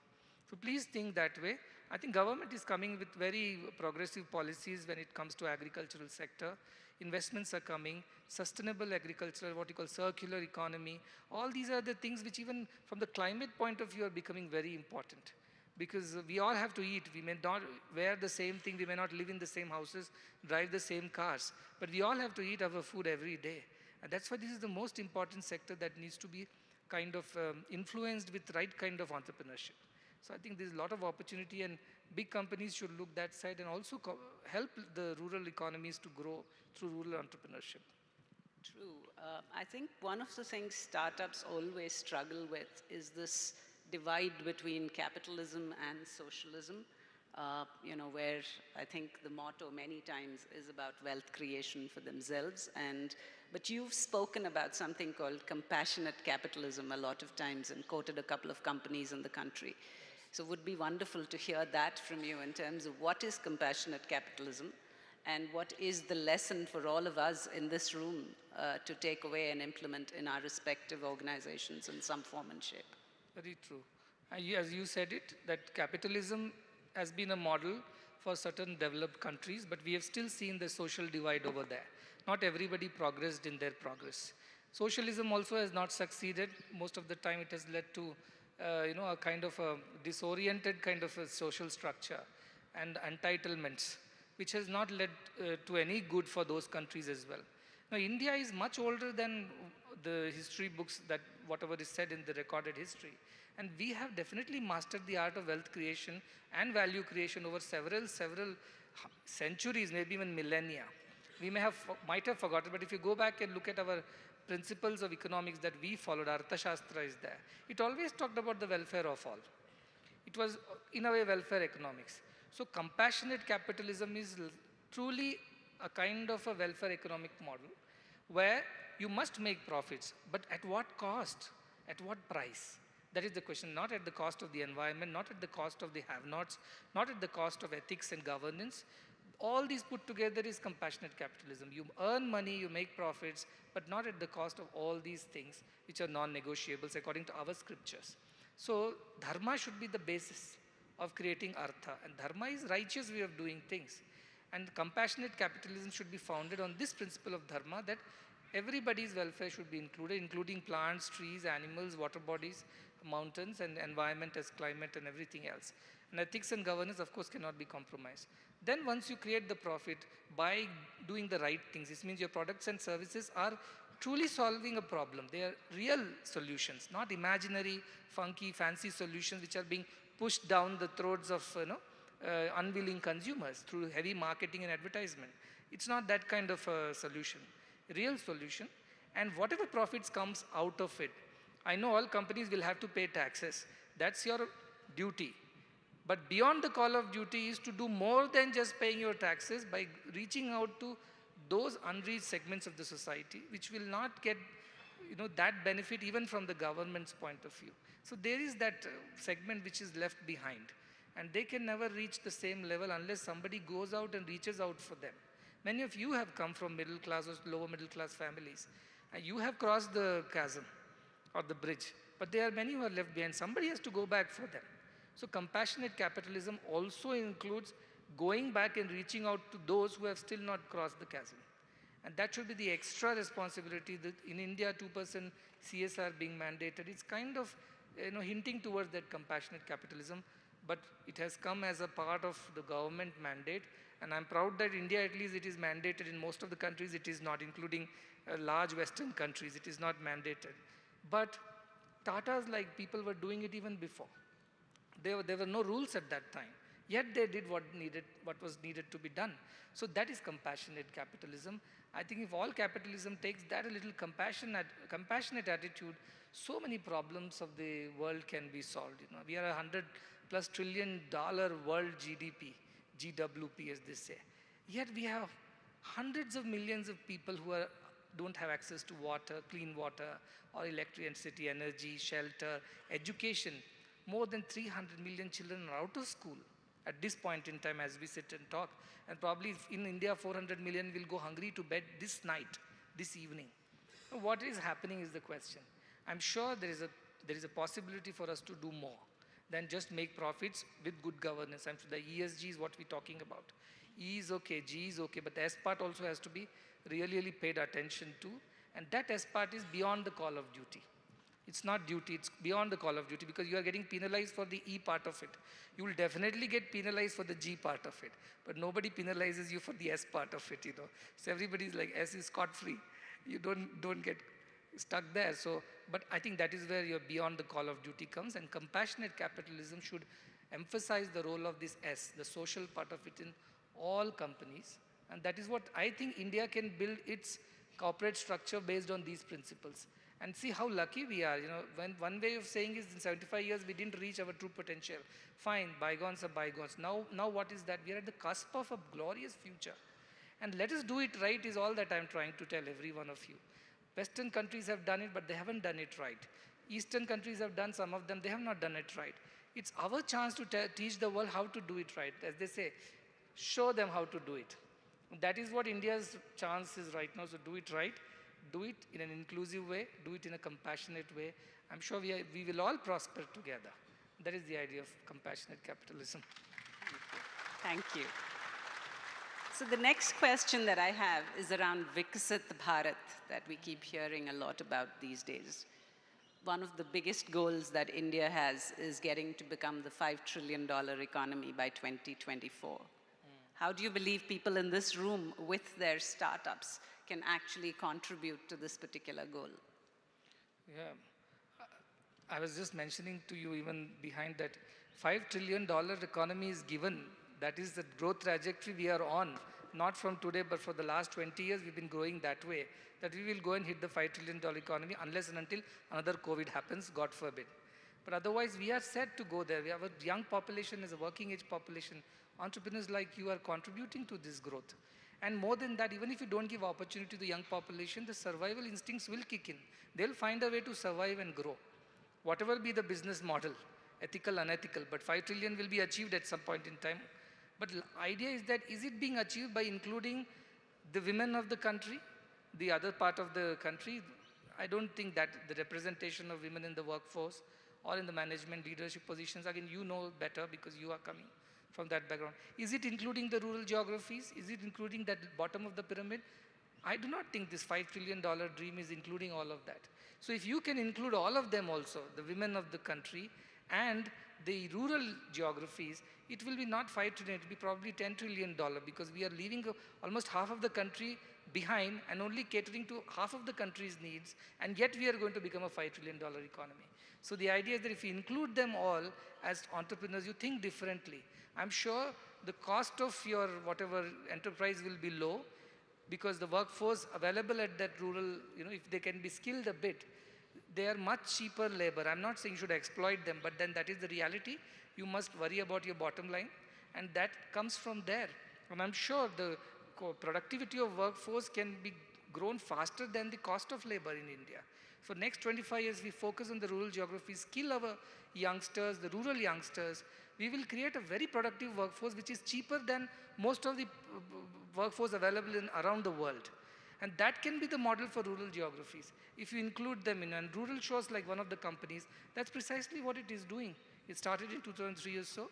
So please think that way. I think government is coming with very progressive policies when it comes to agricultural sector. Investments are coming, sustainable agriculture, what you call circular economy. All these are the things which even from the climate point of view are becoming very important. Because we all have to eat. We may not wear the same thing, we may not live in the same houses, drive the same cars, but we all have to eat our food every day. And that's why this is the most important sector that needs to be kind of influenced with right kind of entrepreneurship. So I think there's a lot of opportunity, and big companies should look that side and also help the rural economies to grow through rural entrepreneurship. True. I think one of the things startups always struggle with is this divide between capitalism and socialism, where I think the motto many times is about wealth creation for themselves. But you've spoken about something called compassionate capitalism a lot of times and quoted a couple of companies in the country. So it would be wonderful to hear that from you in terms of what is compassionate capitalism and what is the lesson for all of us in this room to take away and implement in our respective organizations in some form and shape. Very true. As you said it, that capitalism has been a model for certain developed countries, but we have still seen the social divide over there. Not everybody progressed in their progress. Socialism also has not succeeded. Most of the time it has led to a kind of a disoriented kind of a social structure and entitlements, which has not led to any good for those countries as well. Now, India is much older than the history books, that whatever is said in the recorded history. And we have definitely mastered the art of wealth creation and value creation over several centuries, maybe even millennia. We might have forgotten, but if you go back and look at our principles of economics that we followed, Arthashastra is there. It always talked about the welfare of all. It was, in a way, welfare economics. So compassionate capitalism is truly a kind of a welfare economic model where you must make profits, but at what cost? At what price? That is the question, not at the cost of the environment, not at the cost of the have-nots, not at the cost of ethics and governance. All these put together is compassionate capitalism. You earn money, you make profits, but not at the cost of all these things which are non-negotiables according to our scriptures. So dharma should be the basis of creating artha, and dharma is righteous way of doing things. And compassionate capitalism should be founded on this principle of dharma, that everybody's welfare should be included, including plants, trees, animals, water bodies, mountains, and environment as climate and everything else. And ethics and governance, of course, cannot be compromised. Then once you create the profit by doing the right things, this means your products and services are truly solving a problem. They are real solutions, not imaginary, funky, fancy solutions which are being pushed down the throats of unwilling consumers through heavy marketing and advertisement. It's not that kind of a solution. Real solution, and whatever profits comes out of it. I know all companies will have to pay taxes. That's your duty. But beyond the call of duty is to do more than just paying your taxes by reaching out to those unreached segments of the society which will not get that benefit even from the government's point of view. So there is that segment which is left behind, and they can never reach the same level unless somebody goes out and reaches out for them. Many of you have come from middle class or lower middle class families, and you have crossed the chasm or the bridge, but there are many who are left behind. Somebody has to go back for them. So compassionate capitalism also includes going back and reaching out to those who have still not crossed the chasm. And that should be the extra responsibility that in India, 2% CSR being mandated. It's kind of hinting towards that compassionate capitalism, but it has come as a part of the government mandate. And I'm proud that India, at least, it is mandated. In most of the countries, it is not, including large Western countries. It is not mandated. But Tata's, like, people were doing it even before. There were no rules at that time. Yet they did what was needed to be done. So that is compassionate capitalism. I think if all capitalism takes that a little compassionate attitude, so many problems of the world can be solved. We are $100+ trillion world GDP, GWP as they say. Yet we have hundreds of millions of people who don't have access to water, clean water, or electricity, energy, shelter, education. More than 300 million children are out of school at this point in time as we sit and talk. And probably in India, 400 million will go hungry to bed this night, this evening. What is happening is the question. I'm sure there is a possibility for us to do more than just make profits with good governance. I'm sure the ESG is what we're talking about. E is okay, G is okay, but the S part also has to be really paid attention to. And that S part is beyond the call of duty. It's not duty, it's beyond the call of duty, because you are getting penalized for the E part of it. You will definitely get penalized for the G part of it, but nobody penalizes you for the S part of it, So everybody's like, S is scot-free. You don't get stuck there. So, but I think that is where your beyond the call of duty comes, and compassionate capitalism should emphasize the role of this S, the social part of it in all companies. And that is what I think India can build its corporate structure based on these principles. And see how lucky we are. When one way of saying is in 75 years we didn't reach our true potential. Fine, bygones are bygones. Now what is that? We are at the cusp of a glorious future. And let us do it right is all that I'm trying to tell every one of you. Western countries have done it, but they haven't done it right. Eastern countries have done some of them, they have not done it right. It's our chance to teach the world how to do it right. As they say, show them how to do it. That is what India's chance is right now. So do it right. Do it in an inclusive way, do it in a compassionate way. I'm sure we will all prosper together. That is the idea of compassionate capitalism. Thank you. So the next question that I have is around Viksit Bharat that we keep hearing a lot about these days. One of the biggest goals that India has is getting to become the $5 trillion economy by 2024. How do you believe people in this room with their startups can actually contribute to this particular goal? Yeah, I was just mentioning to you even behind that $5 trillion economy is given. That is the growth trajectory we are on, not from today, but for the last 20 years we've been growing that way, that we will go and hit the $5 trillion economy unless and until another COVID happens, God forbid. But otherwise we are set to go there. We have a young population, as a working age population. Entrepreneurs like you are contributing to this growth. And more than that, even if you don't give opportunity to the young population, the survival instincts will kick in. They'll find a way to survive and grow. Whatever be the business model, ethical, unethical, but 5 trillion will be achieved at some point in time. But the idea is that, is it being achieved by including the women of the country, the other part of the country? I don't think that the representation of women in the workforce or in the management leadership positions, again, you know better because you are coming from that background. Is it including the rural geographies? Is it including that bottom of the pyramid? I do not think this $5 trillion dream is including all of that. So if you can include all of them also, the women of the country and the rural geographies, it will be not $5 trillion, it will be probably $10 trillion, because we are leaving almost half of the country behind and only catering to half of the country's needs, and yet we are going to become a $5 trillion economy. So the idea is that if you include them all as entrepreneurs, you think differently. I'm sure the cost of your whatever enterprise will be low, because the workforce available at that rural, if they can be skilled a bit, they are much cheaper labor. I'm not saying you should exploit them, but then that is the reality. You must worry about your bottom line, and that comes from there. And I'm sure the productivity of workforce can be grown faster than the cost of labor in India. For next 25 years, we focus on the rural geographies, skill our youngsters, the rural youngsters. We will create a very productive workforce which is cheaper than most of the workforce available around the world. And that can be the model for rural geographies. If you include them in, and rural shows like one of the companies, that's precisely what it is doing. It started in 2003 or so,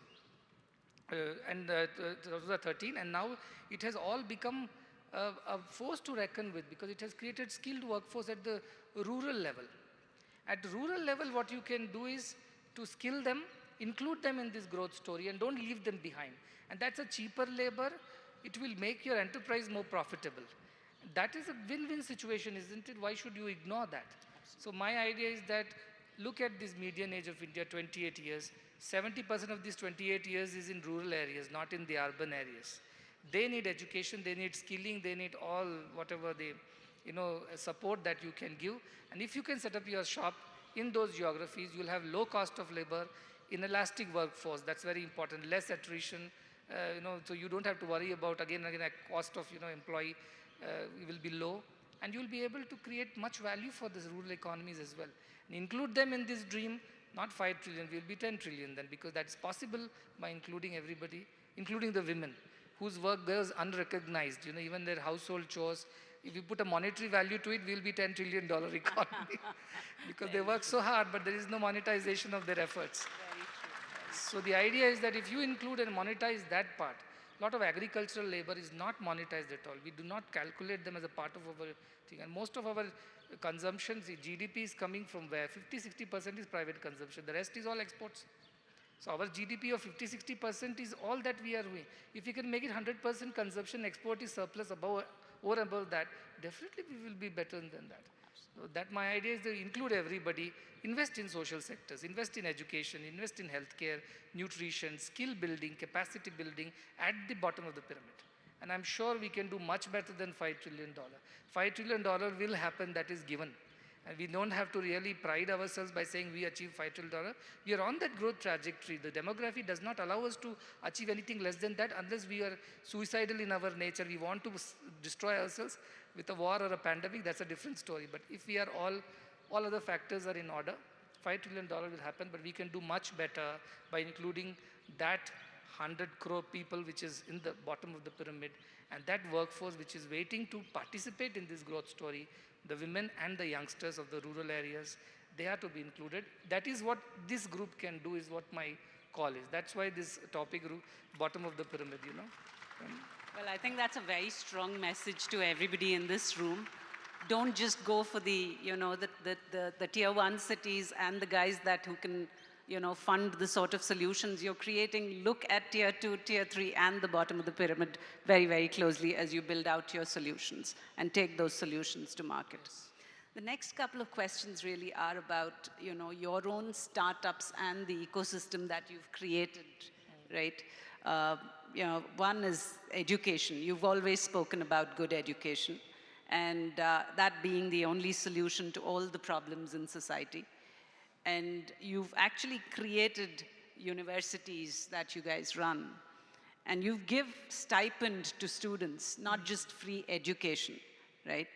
and 2013, and now it has all become a force to reckon with, because it has created skilled workforce at the rural level. At rural level, what you can do is to skill them, include them in this growth story, and don't leave them behind. And that's a cheaper labor. It will make your enterprise more profitable. That is a win-win situation, isn't it? Why should you ignore that? So my idea is that look at this median age of India, 28 years. 70% of these 28 years is in rural areas, not in the urban areas. They need education, they need skilling, they need all whatever they, support that you can give. And if you can set up your shop in those geographies, you'll have low cost of labor, inelastic workforce. That's very important. Less attrition, so you don't have to worry about again a cost of employee will be low, and you'll be able to create much value for these rural economies as well. And include them in this dream. Not 5 trillion, we'll be 10 trillion then, because that's possible by including everybody, including the women, whose work goes unrecognized, even their household chores. If you put a monetary value to it, we'll be $10 trillion economy, because they work so hard, but there is no monetization of their efforts. So the idea is that if you include and monetize that part, a lot of agricultural labor is not monetized at all. We do not calculate them as a part of our thing. And most of our consumption, see, GDP is coming from where? 50-60% is private consumption. The rest is all exports. So our GDP of 50-60% is all that we are doing. If we can make it 100% consumption, export is surplus above or above that, definitely we will be better than that. So that my idea is to include everybody, invest in social sectors, invest in education, invest in healthcare, nutrition, skill building, capacity building at the bottom of the pyramid. And I'm sure we can do much better than $5 trillion. $5 trillion will happen, that is given. And we don't have to really pride ourselves by saying we achieved $5 trillion. We are on that growth trajectory. The demography does not allow us to achieve anything less than that unless we are suicidal in our nature. We want to destroy ourselves with a war or a pandemic. That's a different story. But if we are all other factors are in order, $5 trillion will happen, but we can do much better by including that 100 crore people which is in the bottom of the pyramid, and that workforce which is waiting to participate in this growth story, the women and the youngsters of the rural areas, they are to be included. That is what this group can do, is what my call is. That's why this topic, bottom of the pyramid, Well, I think that's a very strong message to everybody in this room. Don't just go for the, the tier 1 cities and the guys who can, fund the sort of solutions you're creating. Look at tier 2, tier 3, and the bottom of the pyramid very, very closely as you build out your solutions and take those solutions to market. The next couple of questions really are about, your own startups and the ecosystem that you've created, right? One is education. You've always spoken about good education, and that being the only solution to all the problems in society. And you've actually created universities that you guys run, and you give stipend to students, not just free education, right?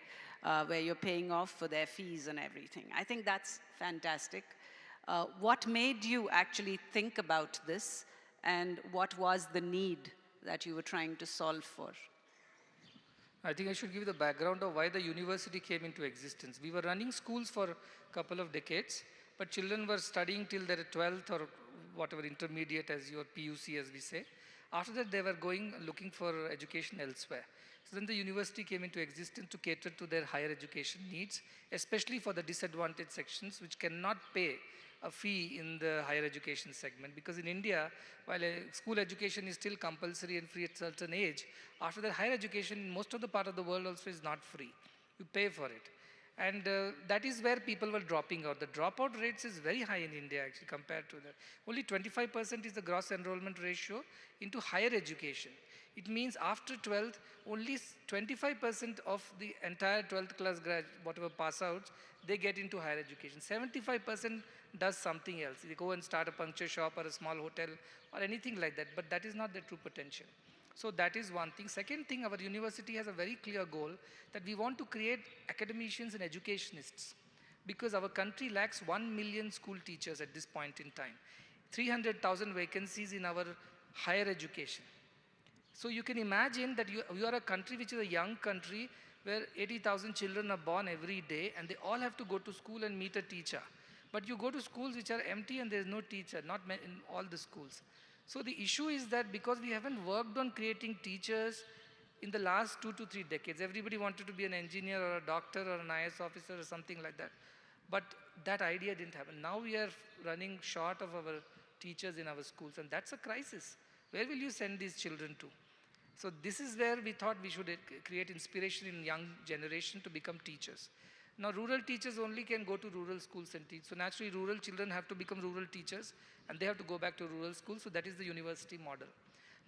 Where you're paying off for their fees and everything. I think that's fantastic. What made you actually think about this, and what was the need that you were trying to solve for? I think I should give the background of why the university came into existence. We were running schools for a couple of decades, but children were studying till their 12th or whatever, intermediate as your PUC, as we say. After that, they were looking for education elsewhere. So then the university came into existence to cater to their higher education needs, especially for the disadvantaged sections which cannot pay a fee in the higher education segment. Because in India, while school education is still compulsory and free at a certain age, after that, higher education in most of the part of the world also is not free. You pay for it. And that is where people were dropping out. The dropout rates is very high in India actually compared to that. Only 25% is the gross enrollment ratio into higher education. It means after 12th, only 25% of the entire 12th class whatever pass outs, they get into higher education. 75% does something else. They go and start a puncture shop or a small hotel or anything like that, but that is not their true potential. So that is one thing. Second thing, our university has a very clear goal that we want to create academicians and educationists, because our country lacks 1 million school teachers at this point in time. 300,000 vacancies in our higher education. So you can imagine that you are a country which is a young country where 80,000 children are born every day, and they all have to go to school and meet a teacher. But you go to schools which are empty and there is no teacher, not in all the schools. So the issue is that because we haven't worked on creating teachers in the last 2 to 3 decades, everybody wanted to be an engineer or a doctor or an IS officer or something like that. But that idea didn't happen. Now we are running short of our teachers in our schools, and that's a crisis. Where will you send these children to? So this is where we thought we should create inspiration in young generation to become teachers. Now rural teachers only can go to rural schools and teach. So naturally rural children have to become rural teachers and they have to go back to rural schools. So that is the university model.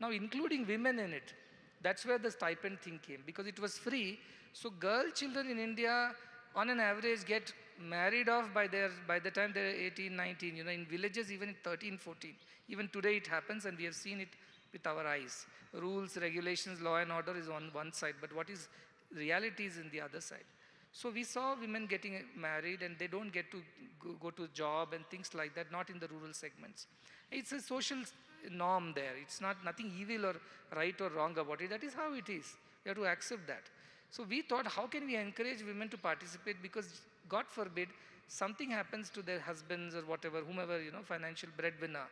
Now including women in it, that's where the stipend thing came because it was free. So girl children in India on an average get married off by the time they're 18, 19, in villages even 13, 14. Even today it happens and we have seen it with our eyes. Rules, regulations, law and order is on one side, but what is reality is in the other side. So we saw women getting married and they don't get to go to job and things like that, not in the rural segments. It's a social norm there. It's nothing evil or right or wrong about it. That is how it is. We have to accept that. So we thought, how can we encourage women to participate? Because God forbid, something happens to their husbands or whatever, whomever, financial breadwinner.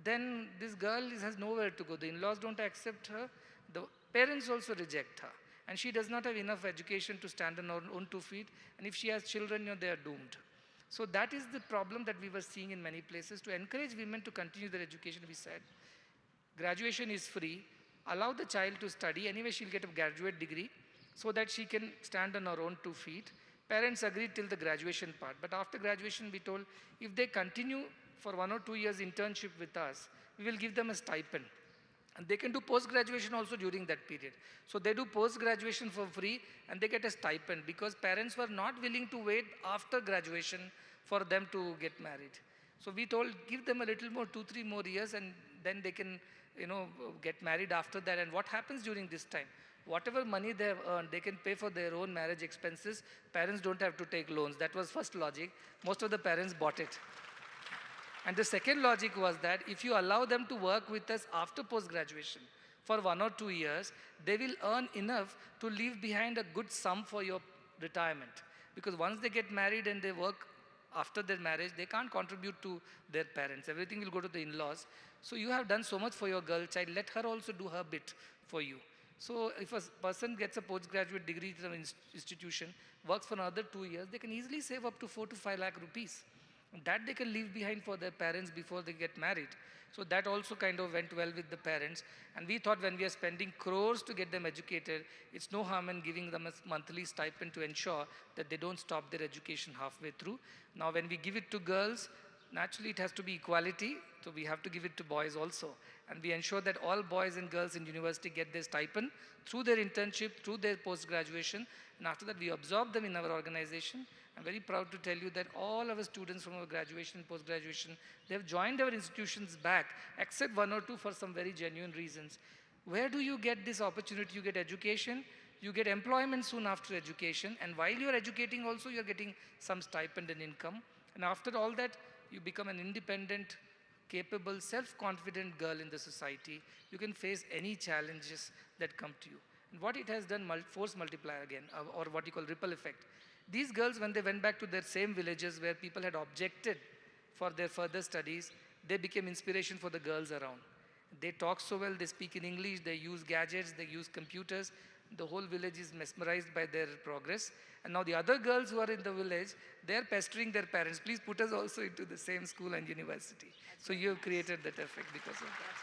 Then this girl has nowhere to go. The in-laws don't accept her. The parents also reject her. And she does not have enough education to stand on her own 2 feet. And if she has children, they are doomed. So that is the problem that we were seeing in many places. To encourage women to continue their education, we said, graduation is free. Allow the child to study. Anyway, she'll get a graduate degree so that she can stand on her own 2 feet. Parents agreed till the graduation part. But after graduation, we told, if they continue for 1 or 2 years internship with us, we will give them a stipend. And they can do post-graduation also during that period. So they do post-graduation for free and they get a stipend because parents were not willing to wait after graduation for them to get married. So we told, give them a little more, 2-3 more years and then they can, get married after that. And what happens during this time? Whatever money they have earned, they can pay for their own marriage expenses. Parents don't have to take loans. That was first logic. Most of the parents bought it. And the second logic was that if you allow them to work with us after post-graduation for 1 or 2 years, they will earn enough to leave behind a good sum for your retirement. Because once they get married and they work after their marriage, they can't contribute to their parents. Everything will go to the in-laws. So you have done so much for your girl child, let her also do her bit for you. So if a person gets a postgraduate degree from an institution, works for another 2 years, they can easily save up to 4 to 5 lakh rupees. That they can leave behind for their parents before they get married. So that also kind of went well with the parents. And we thought when we are spending crores to get them educated, it's no harm in giving them a monthly stipend to ensure that they don't stop their education halfway through. Now when we give it to girls, naturally it has to be equality, so we have to give it to boys also. And we ensure that all boys and girls in university get their stipend through their internship, through their post-graduation, and after that we absorb them in our organization. I'm very proud to tell you that all our students from our graduation and post-graduation, they have joined our institutions back, except 1 or 2 for some very genuine reasons. Where do you get this opportunity? You get education, you get employment soon after education, and while you're educating also, you're getting some stipend and income. And after all that, you become an independent, capable, self-confident girl in the society. You can face any challenges that come to you. And what it has done, force multiplier again, or what you call ripple effect. These girls, when they went back to their same villages where people had objected for their further studies, they became inspiration for the girls around. They talk so well, they speak in English, they use gadgets, they use computers. The whole village is mesmerized by their progress. And now the other girls who are in the village, they're pestering their parents. Please put us also into the same school and university. So you have created that effect because of that.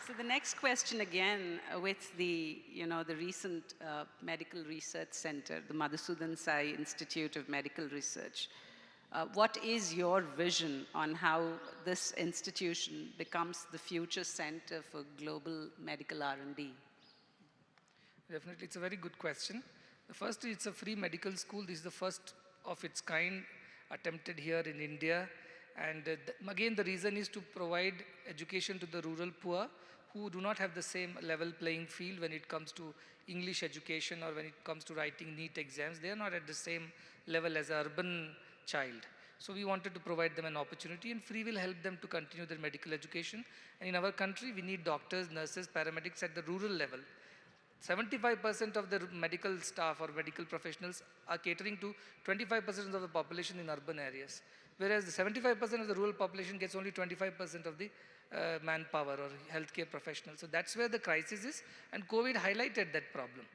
So the next question again with the, the recent Medical Research Center, the Madhusudan Sai Institute of Medical Research. What is your vision on how this institution becomes the future center for global medical R&D? Definitely, it's a very good question. The first, it's a free medical school. This is the first of its kind attempted here in India. And again, the reason is to provide education to the rural poor who do not have the same level playing field when it comes to English education or when it comes to writing NEET exams. They are not at the same level as an urban child. So we wanted to provide them an opportunity, and free will help them to continue their medical education. And in our country, we need doctors, nurses, paramedics at the rural level. 75% of the medical staff or medical professionals are catering to 25% of the population in urban areas. whereas the 75% of the rural population gets only 25% of the manpower or healthcare professionals. So that's where the crisis is, and COVID highlighted that problem.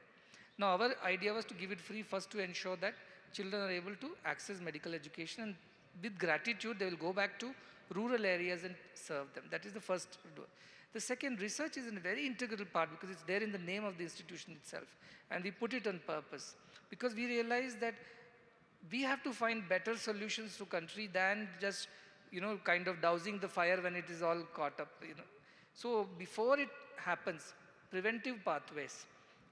Now our idea was to give it free first to ensure that children are able to access medical education, and with gratitude they will go back to rural areas and serve them. That is the first. The second, research is a very integral part because it's there in the name of the institution itself, and we put it on purpose because we realize that we have to find better solutions to country than just, kind of dousing the fire when it is all caught up, So before it happens, preventive pathways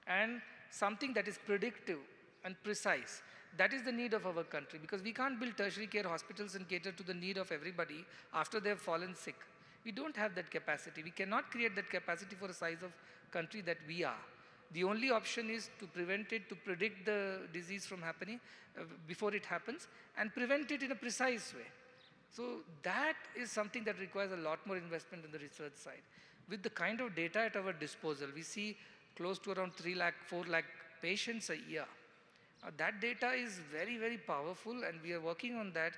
and something that is predictive and precise, that is the need of our country, because we can't build tertiary care hospitals and cater to the need of everybody after they have fallen sick. We don't have that capacity. We cannot create that capacity for the size of country that we are. The only option is to prevent it, to predict the disease from happening before it happens, and prevent it in a precise way. So that is something that requires a lot more investment in the research side. With the kind of data at our disposal, we see close to around 3 lakh, 4 lakh patients a year. That data is very, very powerful, and we are working on that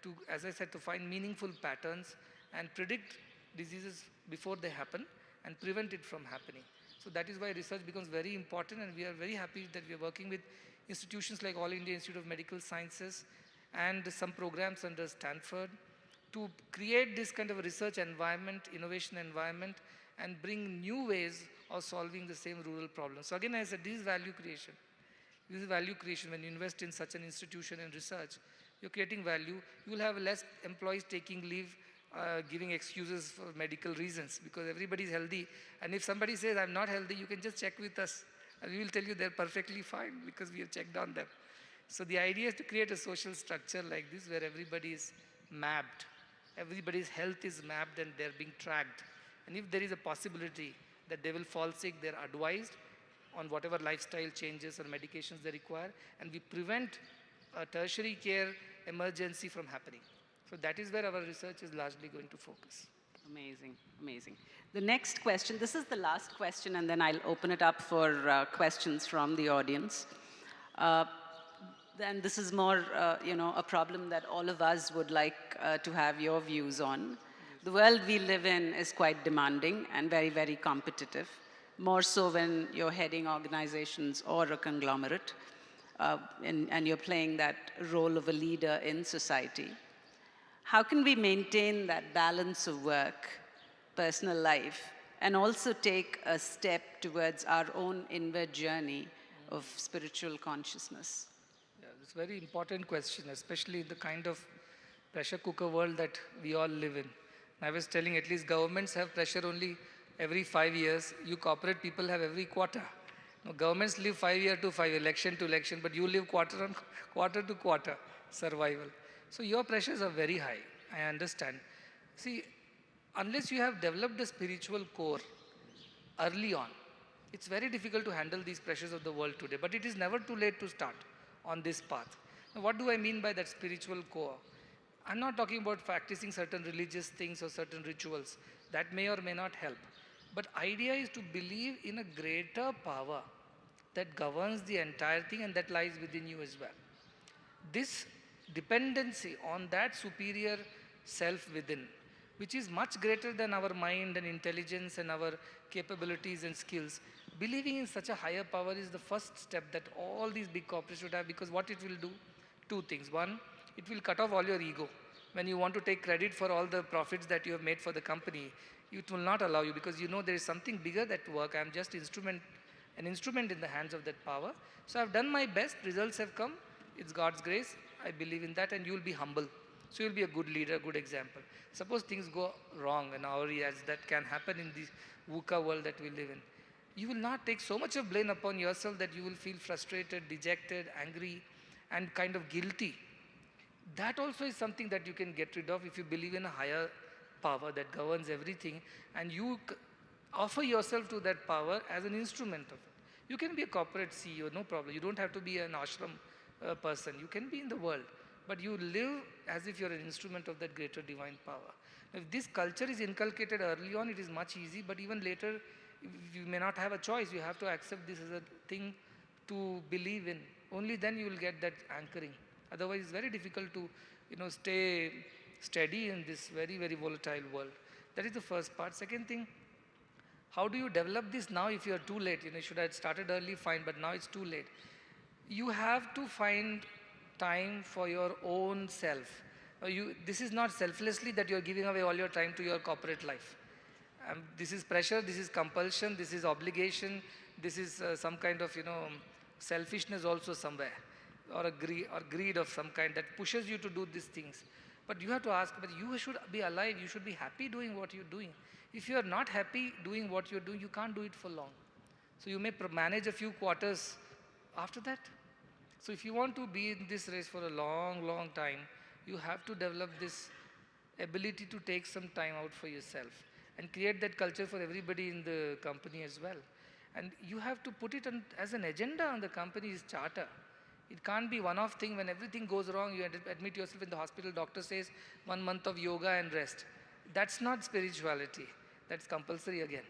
to, as I said, to find meaningful patterns and predict diseases before they happen and prevent it from happening. So that is why research becomes very important, and we are very happy that we are working with institutions like All India Institute of Medical Sciences and some programs under Stanford to create this kind of a research environment, innovation environment, and bring new ways of solving the same rural problems. So again, I said, this is value creation. This is value creation. When you invest in such an institution and research, you're creating value. You will have less employees taking leave, giving excuses for medical reasons, because everybody is healthy. And if somebody says, I'm not healthy, you can just check with us. And we will tell you they're perfectly fine because we have checked on them. So the idea is to create a social structure like this where everybody is mapped. Everybody's health is mapped and they're being tracked. And if there is a possibility that they will fall sick, they're advised on whatever lifestyle changes or medications they require, and we prevent a tertiary care emergency from happening. So that is where our research is largely going to focus. Amazing, amazing. The next question, this is the last question, and then I'll open it up for questions from the audience. Then this is more, a problem that all of us would like to have your views on. The world we live in is quite demanding and very, very competitive, more so when you're heading organizations or a conglomerate, and you're playing that role of a leader in society. How can we maintain that balance of work, personal life, and also take a step towards our own inward journey of spiritual consciousness? Yeah, it's a very important question, especially the kind of pressure cooker world that we all live in. I was telling, at least governments have pressure only every 5 years. You corporate people have every quarter. Now, governments live 5 year to 5, election to election, but you live quarter to quarter survival. So your pressures are very high, I understand. See, unless you have developed a spiritual core early on, it's very difficult to handle these pressures of the world today, but it is never too late to start on this path. Now, what do I mean by that spiritual core? I'm not talking about practicing certain religious things or certain rituals. That may or may not help. But idea is to believe in a greater power that governs the entire thing and that lies within you as well. This dependency on that superior self within, which is much greater than our mind and intelligence and our capabilities and skills, believing in such a higher power is the first step that all these big corporates should have, because what it will do, two things. One, it will cut off all your ego. When you want to take credit for all the profits that you have made for the company, it will not allow you, because you know there is something bigger at work. I am just an instrument in the hands of that power. So I've done my best, results have come, it's God's grace, I believe in that, and you will be humble. So you'll be a good leader, a good example. Suppose things go wrong in our areas, that can happen in this VUCA world that we live in. You will not take so much of blame upon yourself that you will feel frustrated, dejected, angry, and kind of guilty. That also is something that you can get rid of if you believe in a higher power that governs everything, and you offer yourself to that power as an instrument of it. You can be a corporate CEO, no problem. You don't have to be an ashram person. You can be in the world, but you live as if you're an instrument of that greater divine power. If this culture is inculcated early on, it is much easy, but even later, you may not have a choice. You have to accept this as a thing to believe in. Only then you will get that anchoring. Otherwise, it's very difficult to stay steady in this very, very volatile world. That is the first part. Second thing, how do you develop this now if you are too late? Should I have started early, fine, but now it's too late. You have to find time for your own self. This is not selflessly that you're giving away all your time to your corporate life. This is pressure, this is compulsion, this is obligation, this is some kind of, selfishness also somewhere, or a greed of some kind that pushes you to do these things. But you have to ask, but you should be alive, you should be happy doing what you're doing. If you're not happy doing what you're doing, you can't do it for long. So you may manage a few quarters after that. So if you want to be in this race for a long, long time, you have to develop this ability to take some time out for yourself and create that culture for everybody in the company as well. And you have to put it as an agenda on the company's charter. It can't be one-off thing. When everything goes wrong, you admit yourself in the hospital, doctor says 1 month of yoga and rest. That's not spirituality. That's compulsory again.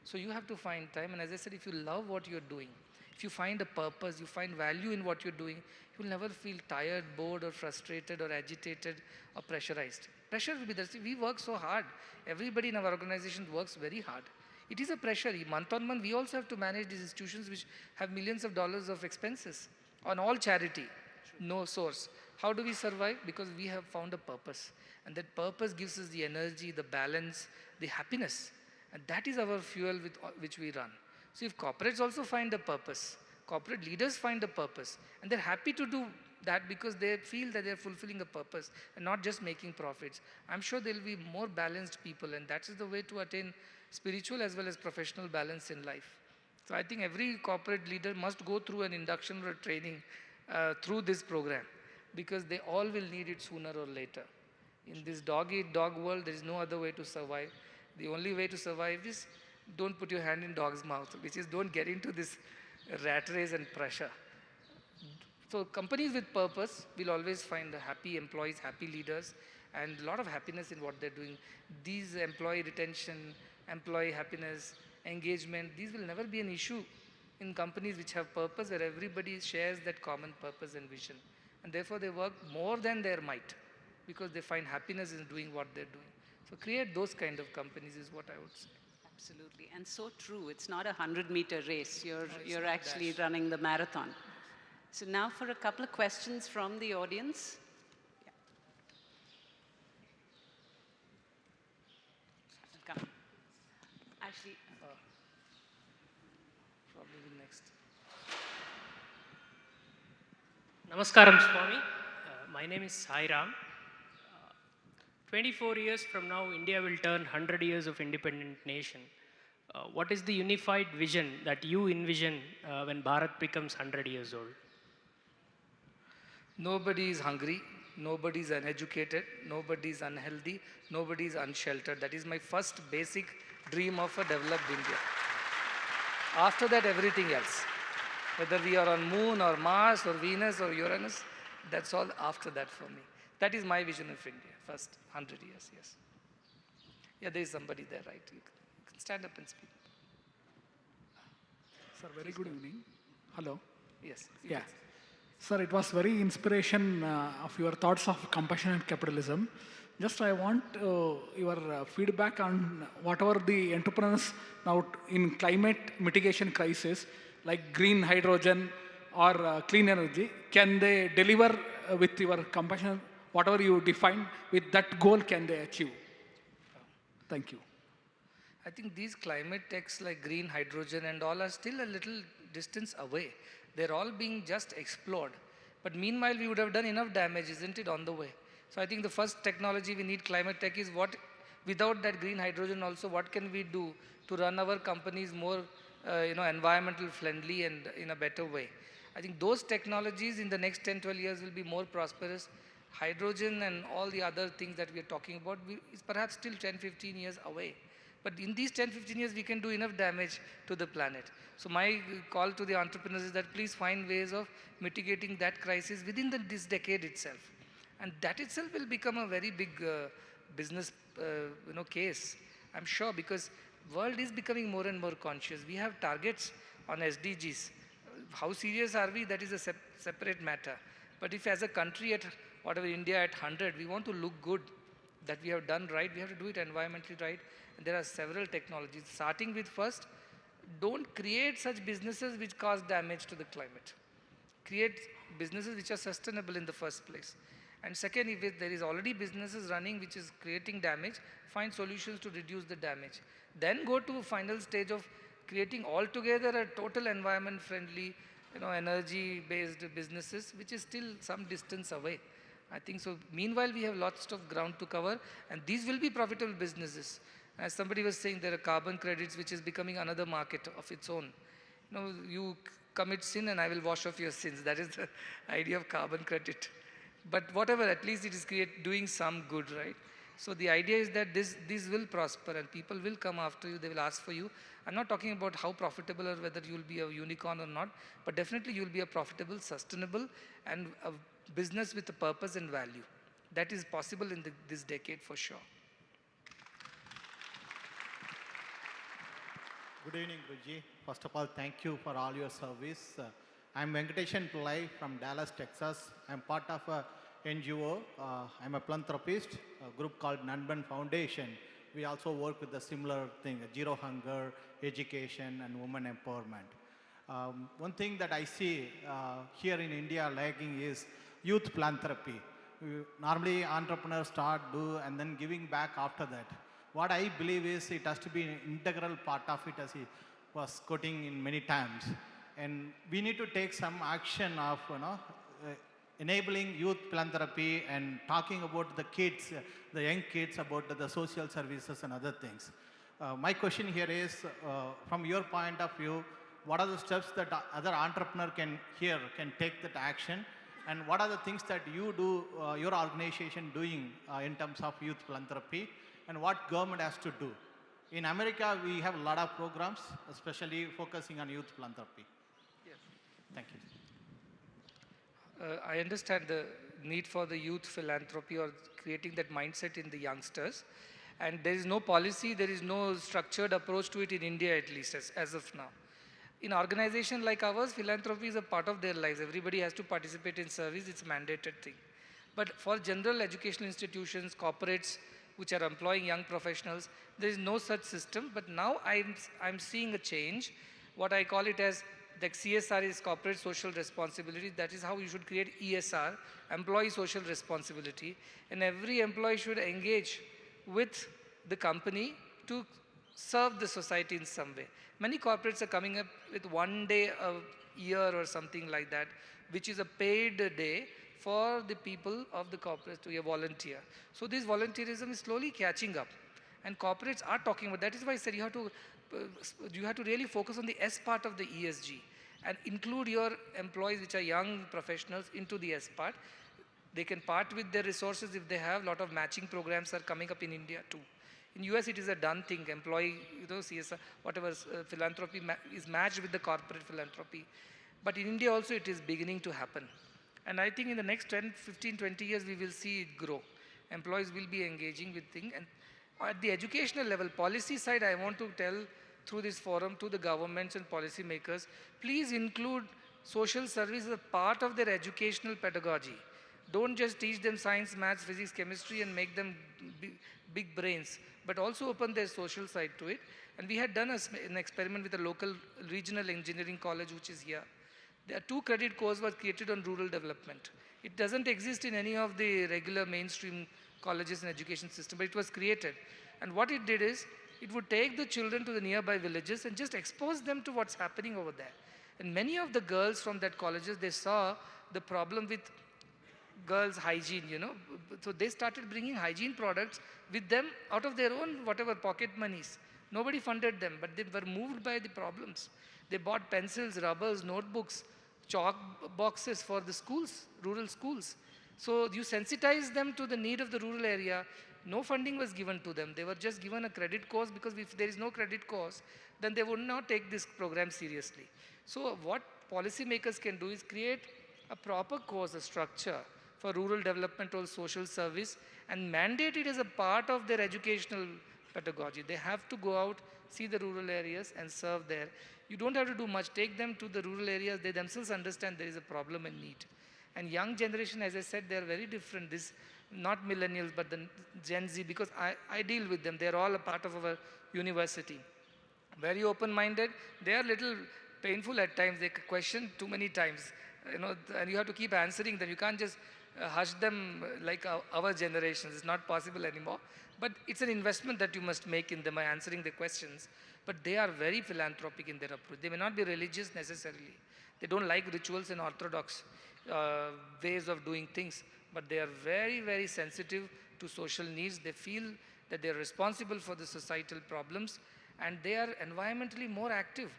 So you have to find time. And as I said, if you love what you're doing, if you find a purpose, you find value in what you're doing, you will never feel tired, bored, or frustrated, or agitated, or pressurized. Pressure will be there. See, we work so hard. Everybody in our organization works very hard. It is a pressure. Month on month, we also have to manage these institutions which have millions of dollars of expenses on all charity, no source. How do we survive? Because we have found a purpose. And that purpose gives us the energy, the balance, the happiness. And that is our fuel with which we run. So if corporates also find a purpose, corporate leaders find a purpose, and they're happy to do that because they feel that they're fulfilling a purpose and not just making profits, I'm sure there'll be more balanced people, and that is the way to attain spiritual as well as professional balance in life. So I think every corporate leader must go through an induction or a training through this program, because they all will need it sooner or later. In this dog-eat-dog world, there is no other way to survive. The only way to survive is don't put your hand in dog's mouth, which is don't get into this rat race and pressure. So companies with purpose will always find happy employees, happy leaders, and a lot of happiness in what they're doing. These employee retention, employee happiness, engagement, these will never be an issue in companies which have purpose, where everybody shares that common purpose and vision. And therefore they work more than their might, because they find happiness in doing what they're doing. So create those kind of companies is what I would say. Absolutely, and so true. It's not a 100-meter race. You're actually running the marathon. So now for a couple of questions from the audience. Yeah. Come. Actually, Probably next. Namaskaram, Swami. My name is Sairam. 24 years from now, India will turn 100 years of independent nation. What is the unified vision that you envision when Bharat becomes 100 years old? Nobody is hungry, nobody is uneducated, nobody is unhealthy, nobody is unsheltered. That is my first basic dream of a developed India. After that, everything else. Whether we are on Moon or Mars or Venus or Uranus, that's all after that for me. That is my vision of India, first 100 years, yes. Yeah, there is somebody there, right? You can stand up and speak. Sir, very good evening. Hello. Yes. Yeah. Sir, it was very inspiration of your thoughts of compassion and capitalism. Just I want your feedback on whatever the entrepreneurs now in climate mitigation crisis, like green hydrogen or clean energy, can they deliver with your compassion, whatever you define, with that goal can they achieve? Thank you. I think these climate techs like green hydrogen and all are still a little distance away. They're all being just explored. But meanwhile, we would have done enough damage, isn't it, on the way? So I think the first technology we need, climate tech, is what, without that green hydrogen also, what can we do to run our companies more, environmental friendly and in a better way? I think those technologies in the next 10, 12 years will be more prosperous. Hydrogen and all the other things that we are talking about is perhaps still 10, 15 years away. But in these 10, 15 years, we can do enough damage to the planet. So my call to the entrepreneurs is that please find ways of mitigating that crisis within this decade itself. And that itself will become a very big business case, I'm sure, because world is becoming more and more conscious. We have targets on SDGs. How serious are we? That is a separate matter. But if as a country at whatever India at 100, we want to look good, that we have done right, we have to do it environmentally right. And there are several technologies, starting with first, don't create such businesses which cause damage to the climate. Create businesses which are sustainable in the first place. And second, if there is already businesses running which is creating damage, find solutions to reduce the damage. Then go to final stage of creating altogether a total environment friendly, energy based businesses, which is still some distance away. I think so. Meanwhile, we have lots of ground to cover, and these will be profitable businesses. As somebody was saying, there are carbon credits, which is becoming another market of its own. You commit sin and I will wash off your sins. That is the idea of carbon credit. But whatever, at least it is doing some good, right? So the idea is that this will prosper and people will come after you, they will ask for you. I'm not talking about how profitable or whether you will be a unicorn or not, but definitely you will be a profitable, sustainable, and a business with a purpose and value. That is possible in this decade for sure. Good evening, Guruji. First of all, thank you for all your service. I'm Venkateshan Pillai from Dallas, Texas. I'm part of a NGO. I'm a philanthropist, a group called Nanban Foundation. We also work with a similar thing, zero hunger, education, and women empowerment. One thing that I see here in India lagging is youth philanthropy. Normally, entrepreneurs start, do, and then giving back after that. What I believe is it has to be an integral part of it, as he was quoting in many times. And we need to take some action of, enabling youth philanthropy and talking about the kids, the young kids, about the social services and other things. My question here is, from your point of view, what are the steps that other entrepreneur can take that action? And what are the things that you do, your organization doing in terms of youth philanthropy? And what government has to do? In America, we have a lot of programs, especially focusing on youth philanthropy. Yes. Thank you. I understand the need for the youth philanthropy or creating that mindset in the youngsters. And there is no policy, there is no structured approach to it in India, at least as of now. In organizations like ours, philanthropy is a part of their lives. Everybody has to participate in service, it's a mandated thing. But for general educational institutions, corporates, which are employing young professionals, there is no such system. But now I'm seeing a change. What I call it as the CSR is corporate social responsibility. That is how you should create ESR, employee social responsibility. And every employee should engage with the company to serve the society in some way. Many corporates are coming up with 1 day a year or something like that, which is a paid day for the people of the corporate to volunteer. So this volunteerism is slowly catching up. And corporates are talking about that. Is why I said you have to really focus on the S part of the ESG and include your employees, which are young professionals, into the S part. They can part with their resources if they have. A lot of matching programs are coming up in India too. In US, it is a done thing. Employee, CSR, whatever philanthropy is matched with the corporate philanthropy. But in India also, it is beginning to happen. And I think in the next 10, 15, 20 years, we will see it grow. Employees will be engaging with things. And at the educational level, policy side, I want to tell through this forum to the governments and policy makers, please include social service as a part of their educational pedagogy. Don't just teach them science, maths, physics, chemistry and make them big brains, but also open their social side to it. And we had done an experiment with a local regional engineering college, which is here. There are 2 credit courses were created on rural development. It doesn't exist in any of the regular mainstream colleges and education system, but it was created. And what it did is, it would take the children to the nearby villages and just expose them to what's happening over there. And many of the girls from that colleges, they saw the problem with girls' hygiene, So they started bringing hygiene products with them out of their own, whatever, pocket monies. Nobody funded them, but they were moved by the problems. They bought pencils, rubbers, notebooks, chalk boxes for the schools, rural schools. So you sensitize them to the need of the rural area. No funding was given to them. They were just given a credit course, because if there is no credit course, then they would not take this program seriously. So what policymakers can do is create a proper course, a structure for rural development or social service and mandate it as a part of their educational pedagogy. They have to go out, see the rural areas and serve there. You don't have to do much. Take them to the rural areas. They themselves understand there is a problem and need. And young generation, as I said, they are very different. This, not millennials, but the Gen Z, because I deal with them. They are all a part of our university. Very open-minded. They are little painful at times. They question too many times, and you have to keep answering them. You can't just hush them like our generations. It's not possible anymore. But it's an investment that you must make in them by answering the questions. But they are very philanthropic in their approach. They may not be religious necessarily. They don't like rituals and orthodox ways of doing things. But they are very, very sensitive to social needs. They feel that they are responsible for the societal problems, and they are environmentally more active.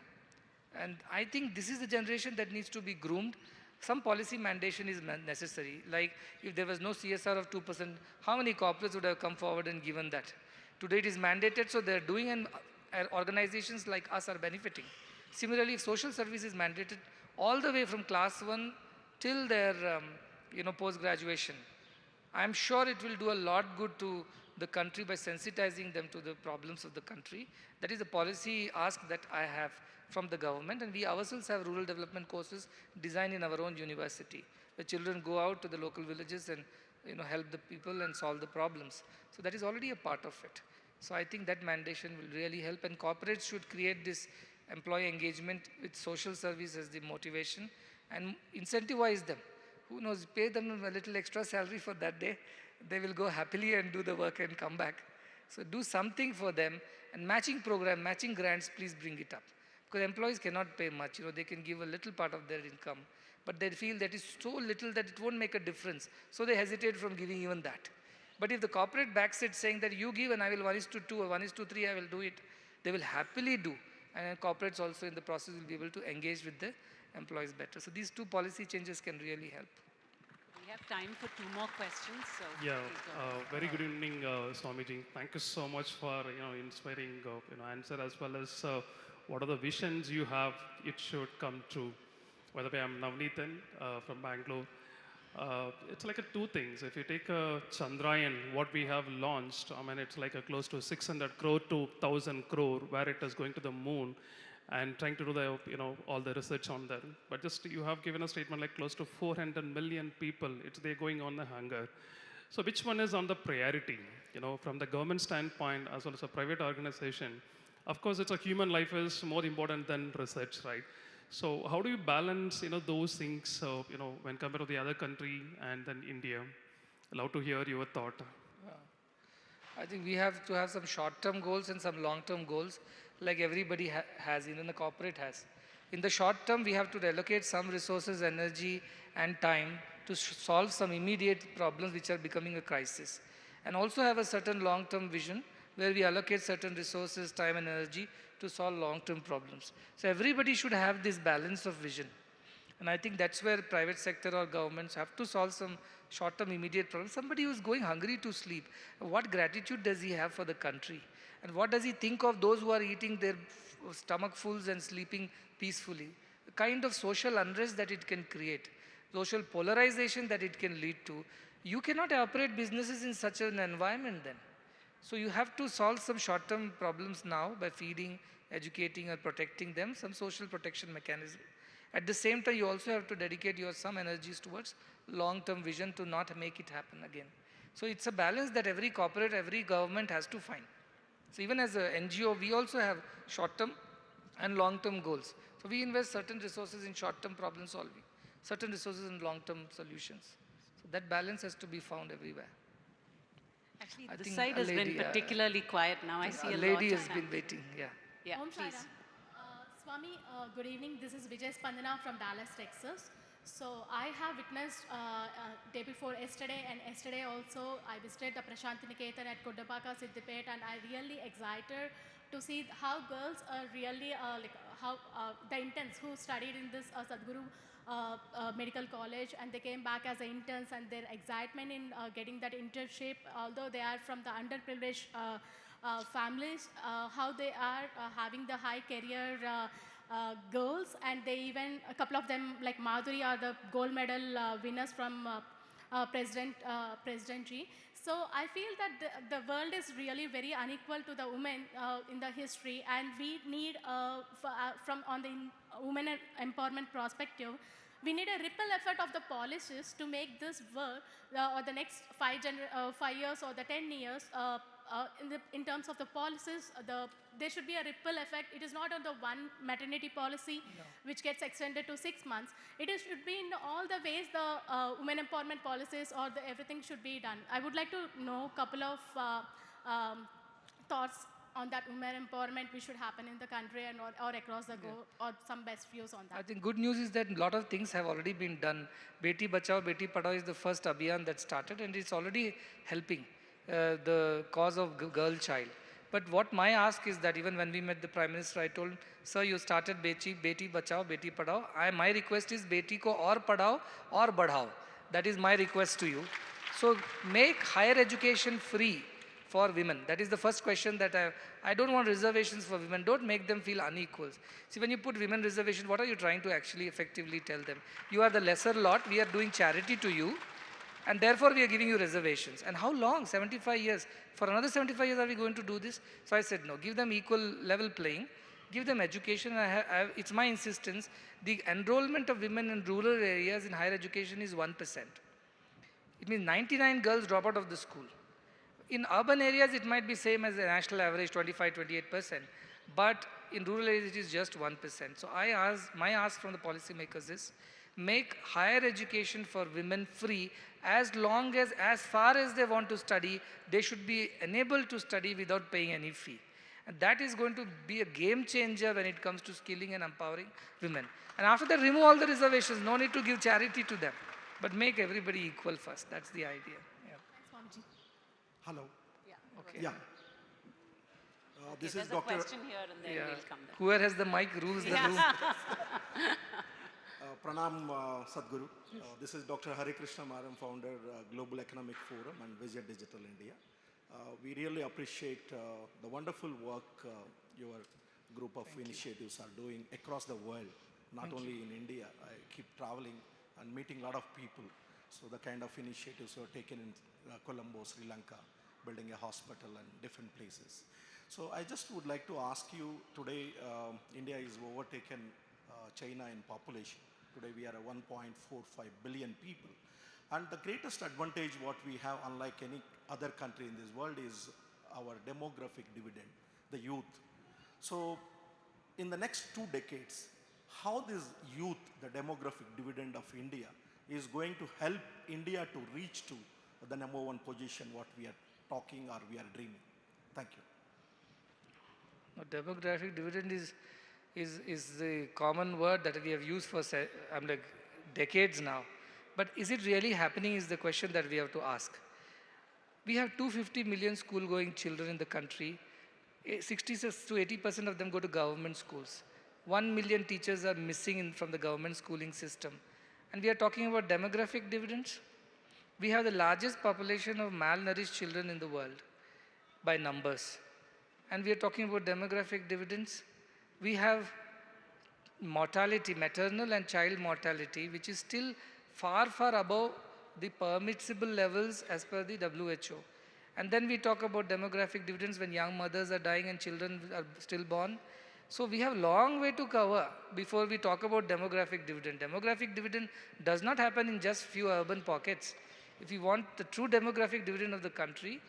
And I think this is the generation that needs to be groomed. Some policy mandation is necessary. Like if there was no CSR of 2%, how many corporates would have come forward and given that? Today it is mandated, so they're doing, and organizations like us are benefiting. Similarly, if social service is mandated all the way from class 1 till their post-graduation, I'm sure it will do a lot good to the country by sensitizing them to the problems of the country. That is a policy ask that I have from the government, and we ourselves have rural development courses designed in our own university, where children go out to the local villages and help the people and solve the problems. So that is already a part of it. So I think that mandation will really help, and corporates should create this employee engagement with social service as the motivation and incentivize them. Who knows, pay them a little extra salary for that day. They will go happily and do the work and come back. So do something for them, and matching program, matching grants, please bring it up. Because employees cannot pay much, they can give a little part of their income, but they feel that is so little that it won't make a difference. So they hesitate from giving even that. But if the corporate backs it saying that you give and I will 1:2 or 1:3, I will do it, they will happily do. And corporates also in the process will be able to engage with the employees better. So these two policy changes can really help. We have time for 2 more questions. So Yeah, very good evening, Swamiji. Thank you so much for inspiring answer, as well as what are the visions you have. It should come true. By the way, I'm Navneethan from Bangalore. It's like two things. If you take Chandrayaan, what we have launched, it's like a close to 600 crore to 1,000 crore, where it is going to the moon and trying to do the, all the research on that. But just you have given a statement like close to 400 million people, they're going on the hunger. So which one is on the priority? From the government standpoint, as well as a private organization, of course, it's a human life is more important than research, right? So how do you balance, those things, when compared to the other country and then India? I'd love to hear your thought. I think we have to have some short-term goals and some long-term goals, like everybody has, even the corporate has. In the short term, we have to allocate some resources, energy, and time to solve some immediate problems which are becoming a crisis. And also have a certain long-term vision where we allocate certain resources, time, and energy to solve long-term problems. So everybody should have this balance of vision. And I think that's where private sector or governments have to solve some short-term immediate problems. Somebody who's going hungry to sleep, what gratitude does he have for the country? And what does he think of those who are eating their stomachfuls and sleeping peacefully? The kind of social unrest that it can create, social polarization that it can lead to. You cannot operate businesses in such an environment then. So you have to solve some short-term problems now by feeding, educating, or protecting them, some social protection mechanism. At the same time, you also have to dedicate some energies towards long-term vision to not make it happen again. So it's a balance that every corporate, every government has to find. So even as an NGO, we also have short-term and long-term goals. So we invest certain resources in short-term problem solving, certain resources in long-term solutions. So that balance has to be found everywhere. Actually, this side has been particularly quiet now. I see a lady has been waiting. Yeah, please. Swami, good evening. This is Vijay Spandana from Dallas, Texas. So I have witnessed day before yesterday, and yesterday also I visited the Prashanti Niketan at Kodapaka, Siddipet, and I really excited to see how girls are really the interns who studied in this Sadhguru medical college, and they came back as interns, and their excitement in getting that internship, although they are from the underprivileged families, how they are having the high career goals, and they even, a couple of them like Madhuri are the gold medal winners from Presidentry. So I feel that the world is really very unequal to the women in the history, and we need, from on the women empowerment perspective, we need a ripple effect of the policies to make this world, or the next 5 years or the 10 years, in terms of the policies, there should be a ripple effect. It is not on the one maternity policy which gets extended to 6 months. Should be in all the ways the women empowerment policies or everything should be done. I would like to know a couple of thoughts on that women empowerment which should happen in the country and or across the globe, or some best views on that. I think good news is that a lot of things have already been done. Beti Bachao, Beti Padhao is the first abhiyan that started, and it's already helping the cause of girl child. But what my ask is that even when we met the Prime Minister, I told him, sir, you started Beti Bachao, Beti Padhao. My request is Beti ko aur padhao aur badhao. That is my request to you. So make higher education free for women. That is the first question that I don't want reservations for women. Don't make them feel unequals. See, when you put women reservation, what are you trying to actually effectively tell them? You are the lesser lot. We are doing charity to you. And therefore, we are giving you reservations. And how long? 75 years. For another 75 years, are we going to do this? So I said, no, give them equal level playing. Give them education. It's my insistence. The enrollment of women in rural areas in higher education is 1%. It means 99 girls drop out of the school. In urban areas, it might be same as the national average, 25-28%. But in rural areas, it is just 1%. So my ask from the policymakers is, make higher education for women free as far as they want to study, they should be enabled to study without paying any fee. And that is going to be a game changer when it comes to skilling and empowering women. And after that, remove all the reservations. No need to give charity to them. But make everybody equal first. That's the idea. Yeah. Thanks, Swamiji. Hello. Yeah. Okay. Yeah. This is Dr. Question here and then we'll come there. Whoever has the mic rules the room. Pranam Sadhguru. This is Dr. Hari Krishna Maram, founder, Global Economic Forum and Vision Digital India. We really appreciate the wonderful work your group of initiatives are doing across the world, not only in India. I keep traveling and meeting a lot of people. So the kind of initiatives were taken in Colombo, Sri Lanka, building a hospital and different places. So I just would like to ask you, today India is overtaken China in population. Today we are at 1.45 billion people. And the greatest advantage what we have, unlike any other country in this world, is our demographic dividend, the youth. So in the next 2 decades, how this youth, the demographic dividend of India, is going to help India to reach to the #1 position what we are talking or we are dreaming. Thank you. Demographic dividend is the common word that we have used for decades now. But is it really happening is the question that we have to ask. We have 250 million school-going children in the country. 60 to 80% of them go to government schools. 1 million teachers are missing from the government schooling system. And we are talking about demographic dividends. We have the largest population of malnourished children in the world by numbers. And we are talking about demographic dividends. We have mortality, maternal and child mortality, which is still far, far above the permissible levels as per the WHO. And then we talk about demographic dividends when young mothers are dying and children are stillborn. So we have a long way to cover before we talk about demographic dividend. Demographic dividend does not happen in just few urban pockets. If we want the true demographic dividend of the country,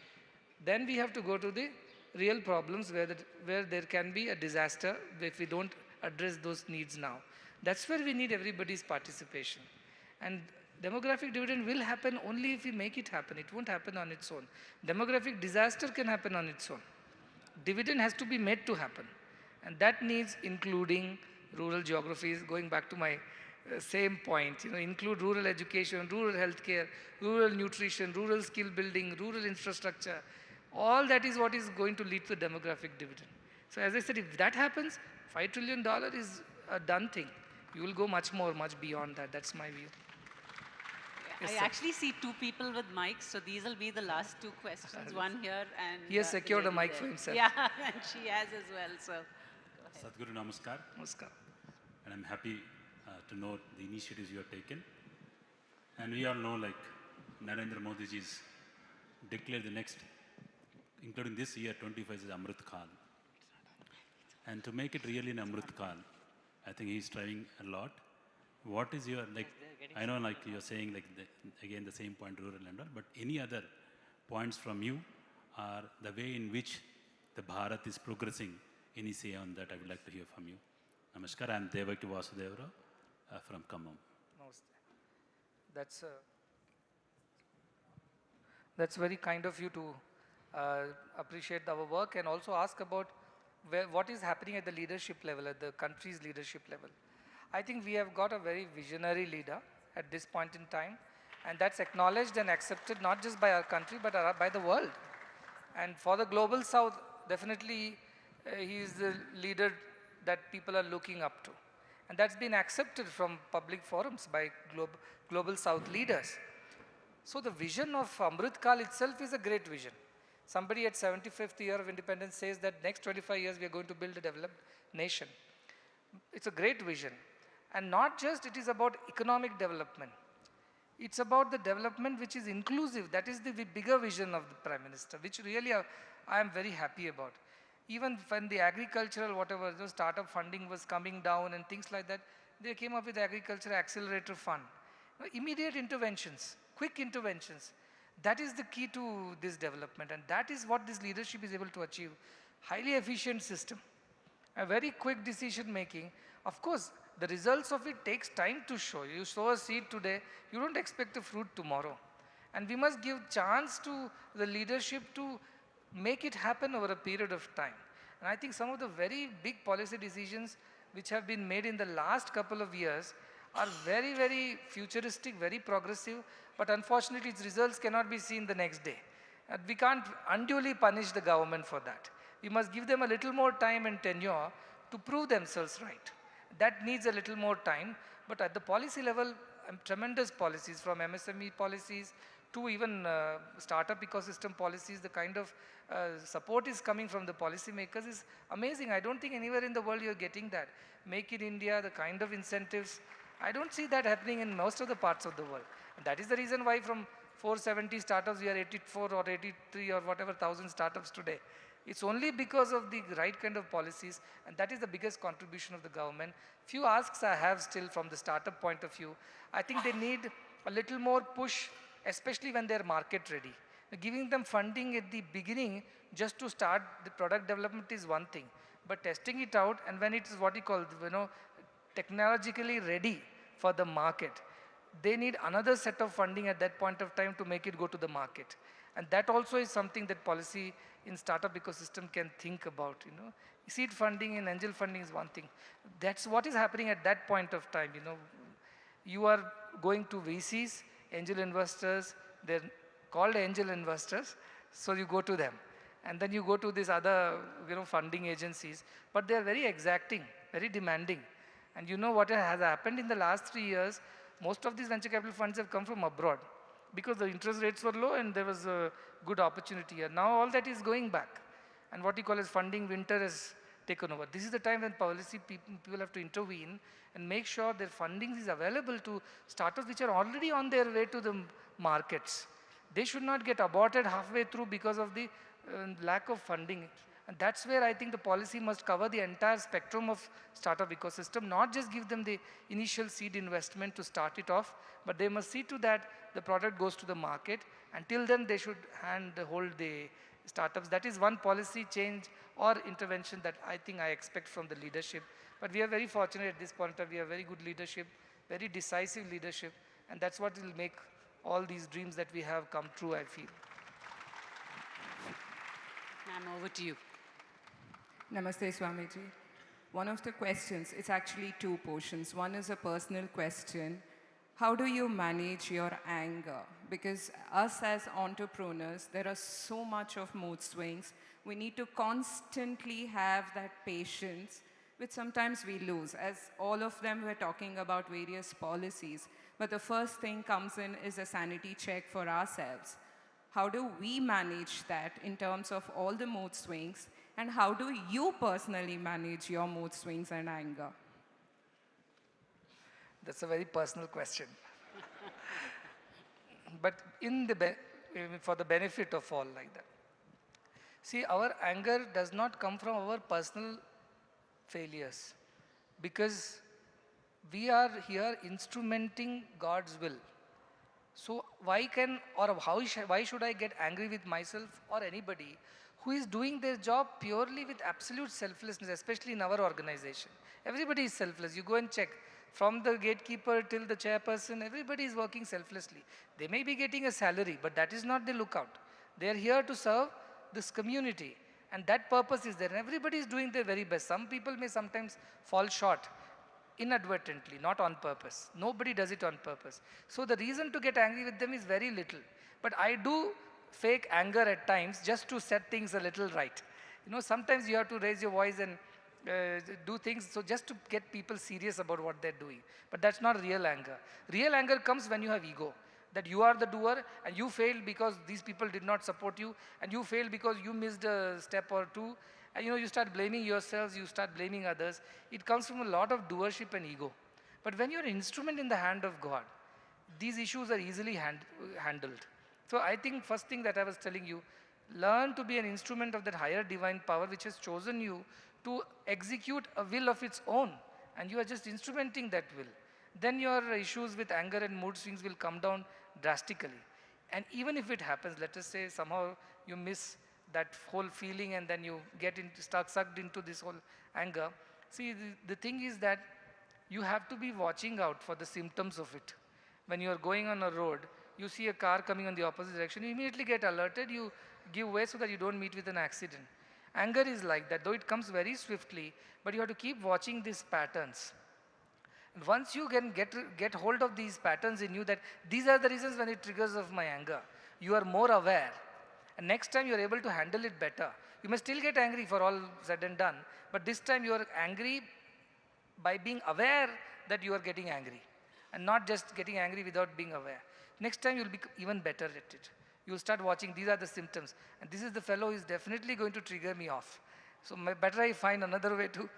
then we have to go to the real problems where there can be a disaster if we don't address those needs now. That's where we need everybody's participation. And demographic dividend will happen only if we make it happen. It won't happen on its own. Demographic disaster can happen on its own. Dividend has to be made to happen. And that needs including rural geographies, going back to my same point, include rural education, rural healthcare, rural nutrition, rural skill building, rural infrastructure. All that is what is going to lead to demographic dividend. So as I said, if that happens, $5 trillion is a done thing. You will go much more, much beyond that. That's my view. Yes, I actually see 2 people with mics, so these will be the last 2 questions. One here and he has secured a mic there. for himself. Yeah, and she has as well. So, go ahead. Sadhguru, namaskar. Namaskar. And I'm happy to know the initiatives you have taken. And we all know, like Narendra Modi ji's declared the next, including this year, 25 is Amrit Kal. And to make it really an Amrit Kal, I think he's trying a lot. what is your, like, I know like you're saying like, again, the same point, rural and all, but any other points from you or the way in which the Bharat is progressing, any say on that, I would like to hear from you. Namaskar, I am Devaki Vasudevara from Khammam. Namaste. That's very kind of you to appreciate our work and also ask about what is happening at the leadership level, at the country's leadership level. I think we have got a very visionary leader at this point in time, and that's acknowledged and accepted not just by our country but by the world. And for the global south, definitely he is the leader that people are looking up to. And that's been accepted from public forums by global south leaders. So the vision of Amrit Kal itself is a great vision. Somebody at 75th year of independence says that next 25 years we are going to build a developed nation. It's a great vision. And not just it is about economic development. It's about the development which is inclusive. That is the bigger vision of the Prime Minister, which really I am very happy about. Even when the agricultural, whatever, the startup funding was coming down and things like that, they came up with the Agriculture Accelerator Fund. Immediate interventions, quick interventions. That is the key to this development, and that is what this leadership is able to achieve. Highly efficient system, a very quick decision making. Of course, the results of it takes time to show. You sow a seed today, you don't expect a fruit tomorrow. And we must give chance to the leadership to make it happen over a period of time. And I think some of the very big policy decisions which have been made in the last couple of years are very, very futuristic, very progressive, but unfortunately its results cannot be seen the next day. And we can't unduly punish the government for that. We must give them a little more time and tenure to prove themselves right. That needs a little more time, but at the policy level, tremendous policies, from MSME policies to even startup ecosystem policies. The kind of support is coming from the policymakers is amazing. I don't think anywhere in the world you're getting that. Make in India, the kind of incentives, I don't see that happening in most of the parts of the world. And that is the reason why from 470 startups, we are 84 or 83 or whatever thousand startups today. It's only because of the right kind of policies, and that is the biggest contribution of the government. Few asks I have still from the startup point of view. I think they need a little more push, especially when they're market ready. Giving them funding at the beginning just to start the product development is one thing, but testing it out, and when it is what you call, technologically ready for the market, they need another set of funding at that point of time to make it go to the market. And that also is something that policy in startup ecosystem can think about. Seed funding and angel funding is one thing. That's what is happening at that point of time. You are going to VCs, angel investors, they're called angel investors, so you go to them. And then you go to these other funding agencies, but they're very exacting, very demanding. And you know what has happened in the last 3 years? Most of these venture capital funds have come from abroad because the interest rates were low and there was a good opportunity here. Now all that is going back. And what you call as funding winter has taken over. This is the time when policy people have to intervene and make sure their funding is available to startups which are already on their way to the markets. They should not get aborted halfway through because of the lack of funding. And that's where I think the policy must cover the entire spectrum of startup ecosystem, not just give them the initial seed investment to start it off, but they must see to that the product goes to the market. Until then, they should hold the startups. That is one policy change or intervention that I think I expect from the leadership. But we are very fortunate at this point of time. We have very good leadership, very decisive leadership, and that's what will make all these dreams that we have come true, I feel. Ma'am, over to you. Namaste, Swamiji. One of the questions, it's actually two portions. One is a personal question. How do you manage your anger? Because us as entrepreneurs, there are so much of mood swings. We need to constantly have that patience, which sometimes we lose. As all of them were talking about various policies, but the first thing comes in is a sanity check for ourselves. How do we manage that in terms of all the mood swings? And how do you personally manage your mood swings and anger? That's a very personal question. But for the benefit of all like that. See, our anger does not come from our personal failures, because We are here instrumenting God's will. So why should I get angry with myself or anybody who is doing their job purely with absolute selflessness, especially in our organization? Everybody is selfless. You go and check. From the gatekeeper till the chairperson, everybody is working selflessly. They may be getting a salary, but that is not the lookout. They are here to serve this community. And that purpose is there. And everybody is doing their very best. Some people may sometimes fall short inadvertently, not on purpose. Nobody does it on purpose. So the reason to get angry with them is very little. But I do fake anger at times just to set things a little right. You know, sometimes you have to raise your voice and do things so just to get people serious about what they're doing. But that's not real anger. Real anger comes when you have ego. That you are the doer and you failed because these people did not support you, and you failed because you missed a step or two, and you start blaming yourselves, you start blaming others. It comes from a lot of doership and ego. But when you're an instrument in the hand of God, these issues are easily handled. So I think first thing that I was telling you, learn to be an instrument of that higher divine power which has chosen you to execute a will of its own, and you are just instrumenting that will. Then your issues with anger and mood swings will come down drastically. And even if it happens, let us say somehow you miss that whole feeling and then you start sucked into this whole anger. See, the thing is that you have to be watching out for the symptoms of it. When you are going on a road, you see a car coming on the opposite direction, you immediately get alerted, you give way so that you don't meet with an accident. Anger is like that, though it comes very swiftly, but you have to keep watching these patterns. And once you can get hold of these patterns in you, that these are the reasons when it triggers of my anger, you are more aware. And next time you are able to handle it better. You may still get angry for all said and done, but this time you are angry by being aware that you are getting angry, and not just getting angry without being aware. Next time you will be even better at it. You will start watching, these are the symptoms, and this is the fellow who is definitely going to trigger me off. So better I find another way to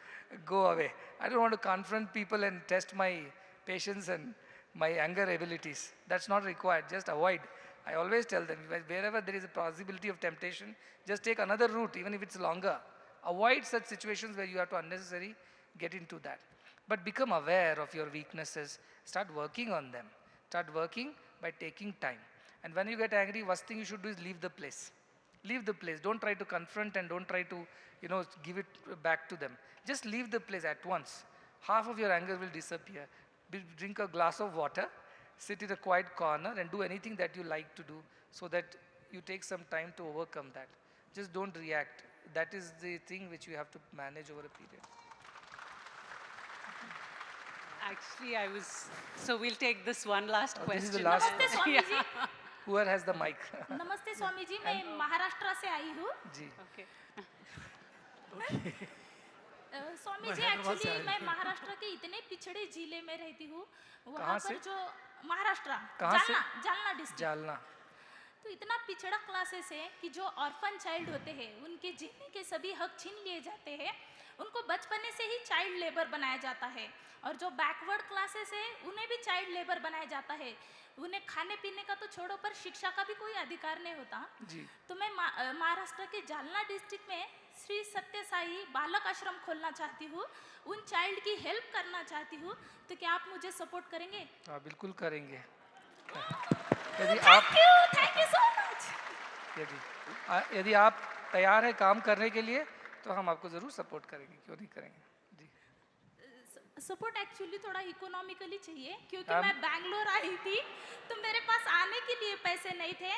go away. I don't want to confront people and test my patience and my anger abilities. That's not required, just avoid. I always tell them, wherever there is a possibility of temptation, just take another route, even if it's longer. Avoid such situations where you have to unnecessarily get into that. But become aware of your weaknesses. Start working on them. Start working by taking time. And when you get angry, first thing you should do is leave the place. Leave the place. Don't try to confront and don't try to, give it back to them. Just leave the place at once. Half of your anger will disappear. Drink a glass of water, sit in a quiet corner and do anything that you like to do so that you take some time to overcome that. Just don't react. That is the thing which you have to manage over a period. Actually, so we'll take this one last question. This is the last नमस्ते Swami ji. Whoever has the mic. नमस्ते स्वामी जी, मैं महाराष्ट्र से आई हूँ। जी। Okay. Swami ji, actually मैं महाराष्ट्र के इतने पिछड़े जिले में रहती हूँ, वहाँ पर जो महाराष्ट्र, जालना डिस्ट्रिक्ट। जालना। तो इतना पिछड़ा क्लासेस है कि जो ऑर्फन चाइल्ड होते हैं, उनके जीने के सभी हक छीन लिए जाते हैं, उनको बचपने से ही चाइल्ड लेबर बनाया जाता है, और जो बैकवर्ड क्लासेस है उन्हें भी चाइल्ड लेबर बनाया जाता है। उन्हें खाने पीने का तो छोड़ो, पर शिक्षा का भी कोई अधिकार नहीं होता जी। तो मैं महाराष्ट्र के जालना डिस्ट्रिक्ट में श्री सत्य साई बालक आश्रम खोलना चाहती हूँ, उन चाइल्ड की हेल्प करना चाहती हूँ, तो क्या आप मुझे सपोर्ट करेंगे? हाँ, बिल्कुल करेंगे। Thank you so much. यदि आप तैयार हैं काम करने के लिए, तो हम आपको जरूर सपोर्ट करेंगे, क्यों नहीं करेंगे जी। सपोर्ट एक्चुअली थोड़ा इकोनॉमिकली चाहिए, क्योंकि मैं बैंगलोर आई थी तो मेरे पास आने के लिए पैसे नहीं थे।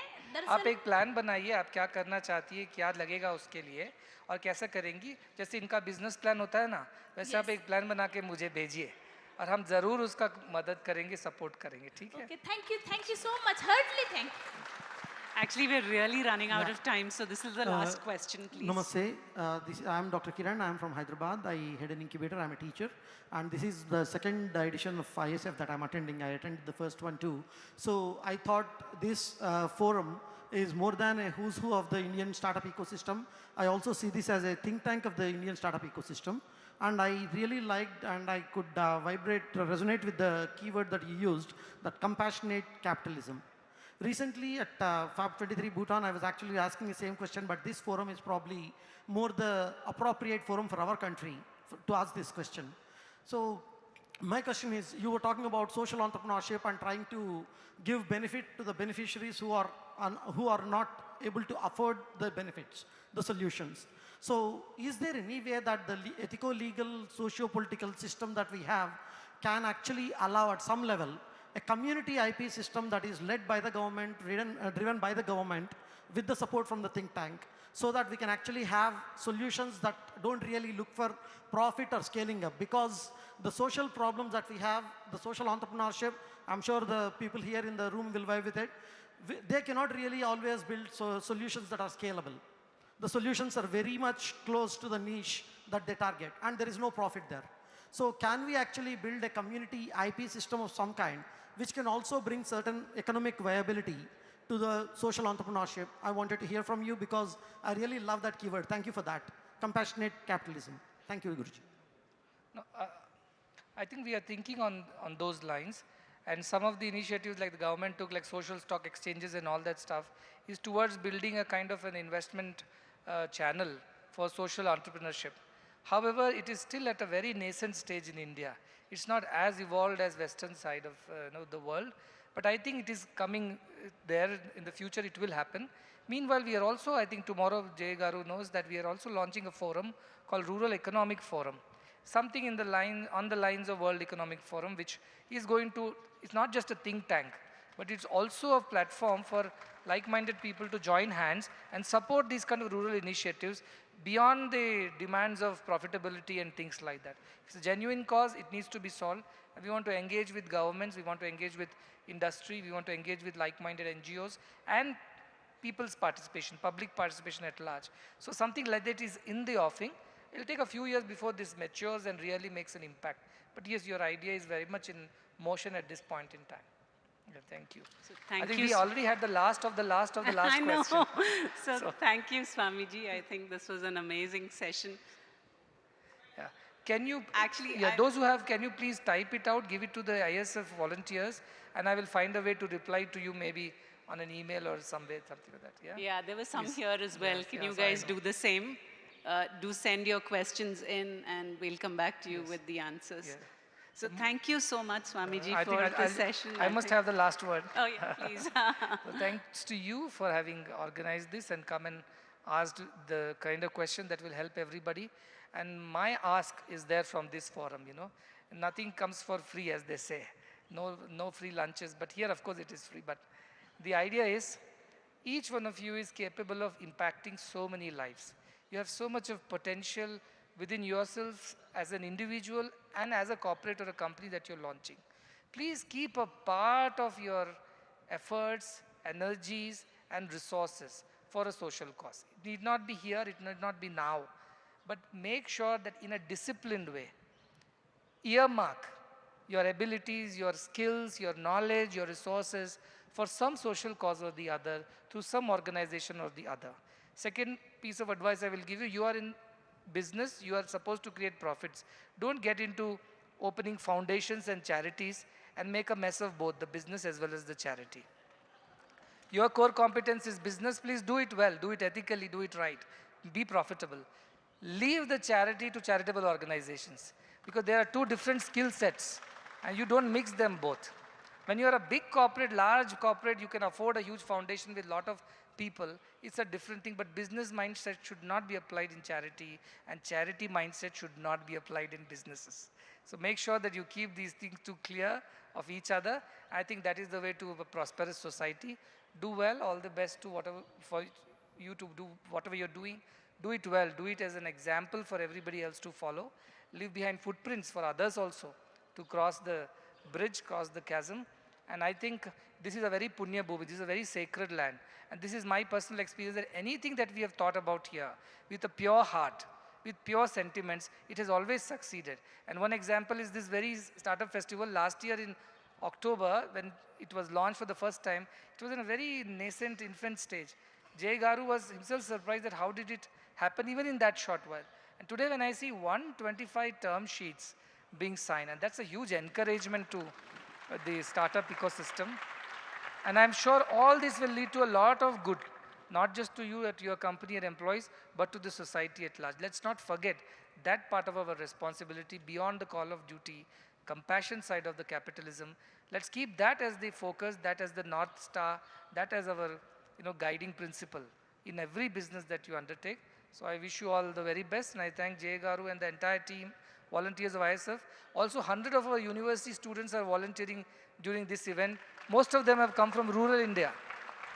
आप एक प्लान बनाइए, आप क्या करना चाहती है, क्या लगेगा उसके लिए और कैसा करेंगी। जैसे इनका बिजनेस प्लान होता है ना, वैसे आप एक प्लान बना के मुझे भेजिए और हम जरूर उसका मदद करेंगे, सपोर्ट करेंगे, ठीक है? Thank you so much, heartily thank you. Actually, we're really running out of time, so this is the last question, please. Namaste. I am Dr. Kiran. I am from Hyderabad. I head an incubator. I am a teacher. And this is the second edition of ISF that I am attending. I attended the first one too. So I thought this forum is more than a who's who of the Indian startup ecosystem. I also see this as a think tank of the Indian startup ecosystem. And I really liked, and I could resonate with the keyword that you used, that compassionate capitalism. Recently at Fab 23 Bhutan, I was actually asking the same question, but this forum is probably more the appropriate forum for our country to ask this question. So my question is, you were talking about social entrepreneurship and trying to give benefit to the beneficiaries who are not able to afford the benefits, the solutions. So is there any way that the ethico-legal, socio-political system that we have can actually allow at some level a community IP system that is led by the government, driven by the government with the support from the think tank, so that we can actually have solutions that don't really look for profit or scaling up? Because the social problems that we have, the social entrepreneurship, I'm sure the people here in the room will vibe with it, they cannot really always build solutions that are scalable. The solutions are very much close to the niche that they target, and there is no profit there. So can we actually build a community IP system of some kind, which can also bring certain economic viability to the social entrepreneurship? I wanted to hear from you because I really love that keyword. Thank you for that. Compassionate capitalism. Thank you, Guruji. No, I think we are thinking on those lines, and some of the initiatives like the government took, like social stock exchanges and all that stuff, is towards building a kind of an investment channel for social entrepreneurship. However, it is still at a very nascent stage in India. It's not as evolved as Western side of the world, but I think it is coming there. In the future, it will happen. Meanwhile, we are also, I think tomorrow Jay Garu knows that we are also launching a forum called Rural Economic Forum. Something on the lines of World Economic Forum, which is going to, it's not just a think tank, but it's also a platform for like-minded people to join hands and support these kind of rural initiatives beyond the demands of profitability and things like that. It's a genuine cause, it needs to be solved. And we want to engage with governments, we want to engage with industry, we want to engage with like-minded NGOs and people's participation, public participation at large. So something like that is in the offing. It'll take a few years before this matures and really makes an impact. But yes, your idea is very much in motion at this point in time. Yeah, thank you. So thank I think you. we already had the last of the last of the last I know. question. So thank you, Swamiji. I think this was an amazing session. Yeah. Can you, actually, those who have, can you please type it out, give it to the ISF volunteers, and I will find a way to reply to you maybe on an email or some way, something like that. Yeah, yeah, there were some please. here as well. Yes, Can yes, you guys I know. do the same? Do send your questions in and we'll come back to you with the answers. Yeah. So thank you so much, Swamiji, I think for this session. I must have the last word. Oh, yeah, please. So thanks to you for having organized this and come and asked the kind of question that will help everybody. And my ask is there from this forum, you know. Nothing comes for free, as they say. No free lunches, but here, of course, it is free. But the idea is, each one of you is capable of impacting so many lives. You have so much of potential within yourselves as an individual and as a corporate or a company that you're launching. Please keep a part of your efforts, energies, and resources for a social cause. It need not be here, it need not be now, but make sure that in a disciplined way, earmark your abilities, your skills, your knowledge, your resources for some social cause or the other, through some organization or the other. Second piece of advice I will give you, you are in business, you are supposed to create profits. Don't get into opening foundations and charities and make a mess of both the business as well as the charity. Your core competence is business, please do it well, do it ethically, do it right, be profitable. Leave the charity to charitable organizations because there are two different skill sets and you don't mix them both. When you are a big corporate, large corporate, you can afford a huge foundation with a lot of people. It's a different thing, but business mindset should not be applied in charity and charity mindset should not be applied in businesses. So make sure that you keep these things too clear of each other. I think that is the way to a prosperous society. Do well, all the best to whatever, for you to do whatever you're doing. Do it well, do it as an example for everybody else to follow. Leave behind footprints for others also to cross the bridge, cross the chasm. And I think this is a very punya bhuvi, this is a very sacred land. And this is my personal experience that anything that we have thought about here with a pure heart, with pure sentiments, it has always succeeded. And one example is this very startup festival last year in October when it was launched for the first time. It was in a very nascent infant stage. Jay Garu was himself surprised that how did it happen even in that short while. And today when I see 125 term sheets being signed, and that's a huge encouragement to the startup ecosystem. And I'm sure all this will lead to a lot of good, not just to you at your company and employees, but to the society at large. Let's not forget that part of our responsibility beyond the call of duty compassion side of the capitalism. Let's keep that as the focus, that as the North Star, that as our guiding principle in every business that you undertake. So I wish you all the very best, and I thank Jay Garu and the entire team, volunteers of ISF. Also, 100 of our university students are volunteering during this event. Most of them have come from rural India.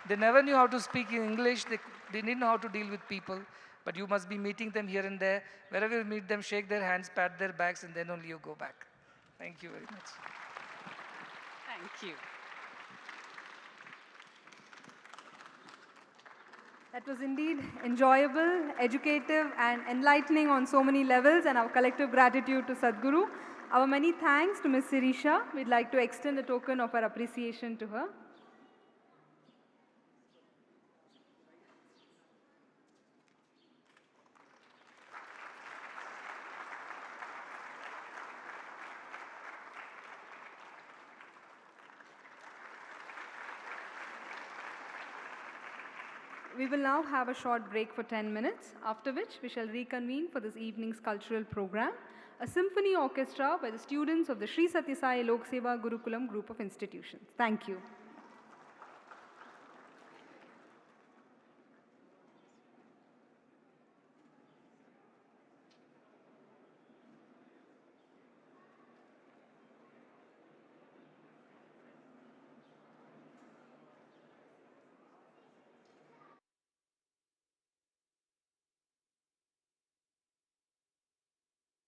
They never knew how to speak in English, they didn't know how to deal with people, but you must be meeting them here and there. Wherever you meet them, shake their hands, pat their backs, and then only you go back. Thank you very much. Thank you. That was indeed enjoyable, educative, and enlightening on so many levels, and our collective gratitude to Sadhguru. Our many thanks to Ms. Sirisha. We'd like to extend a token of our appreciation to her. We will now have a short break for 10 minutes, after which we shall reconvene for this evening's cultural program, a symphony orchestra by the students of the Sri Sathya Sai Lok Seva Gurukulam group of institutions. Thank you.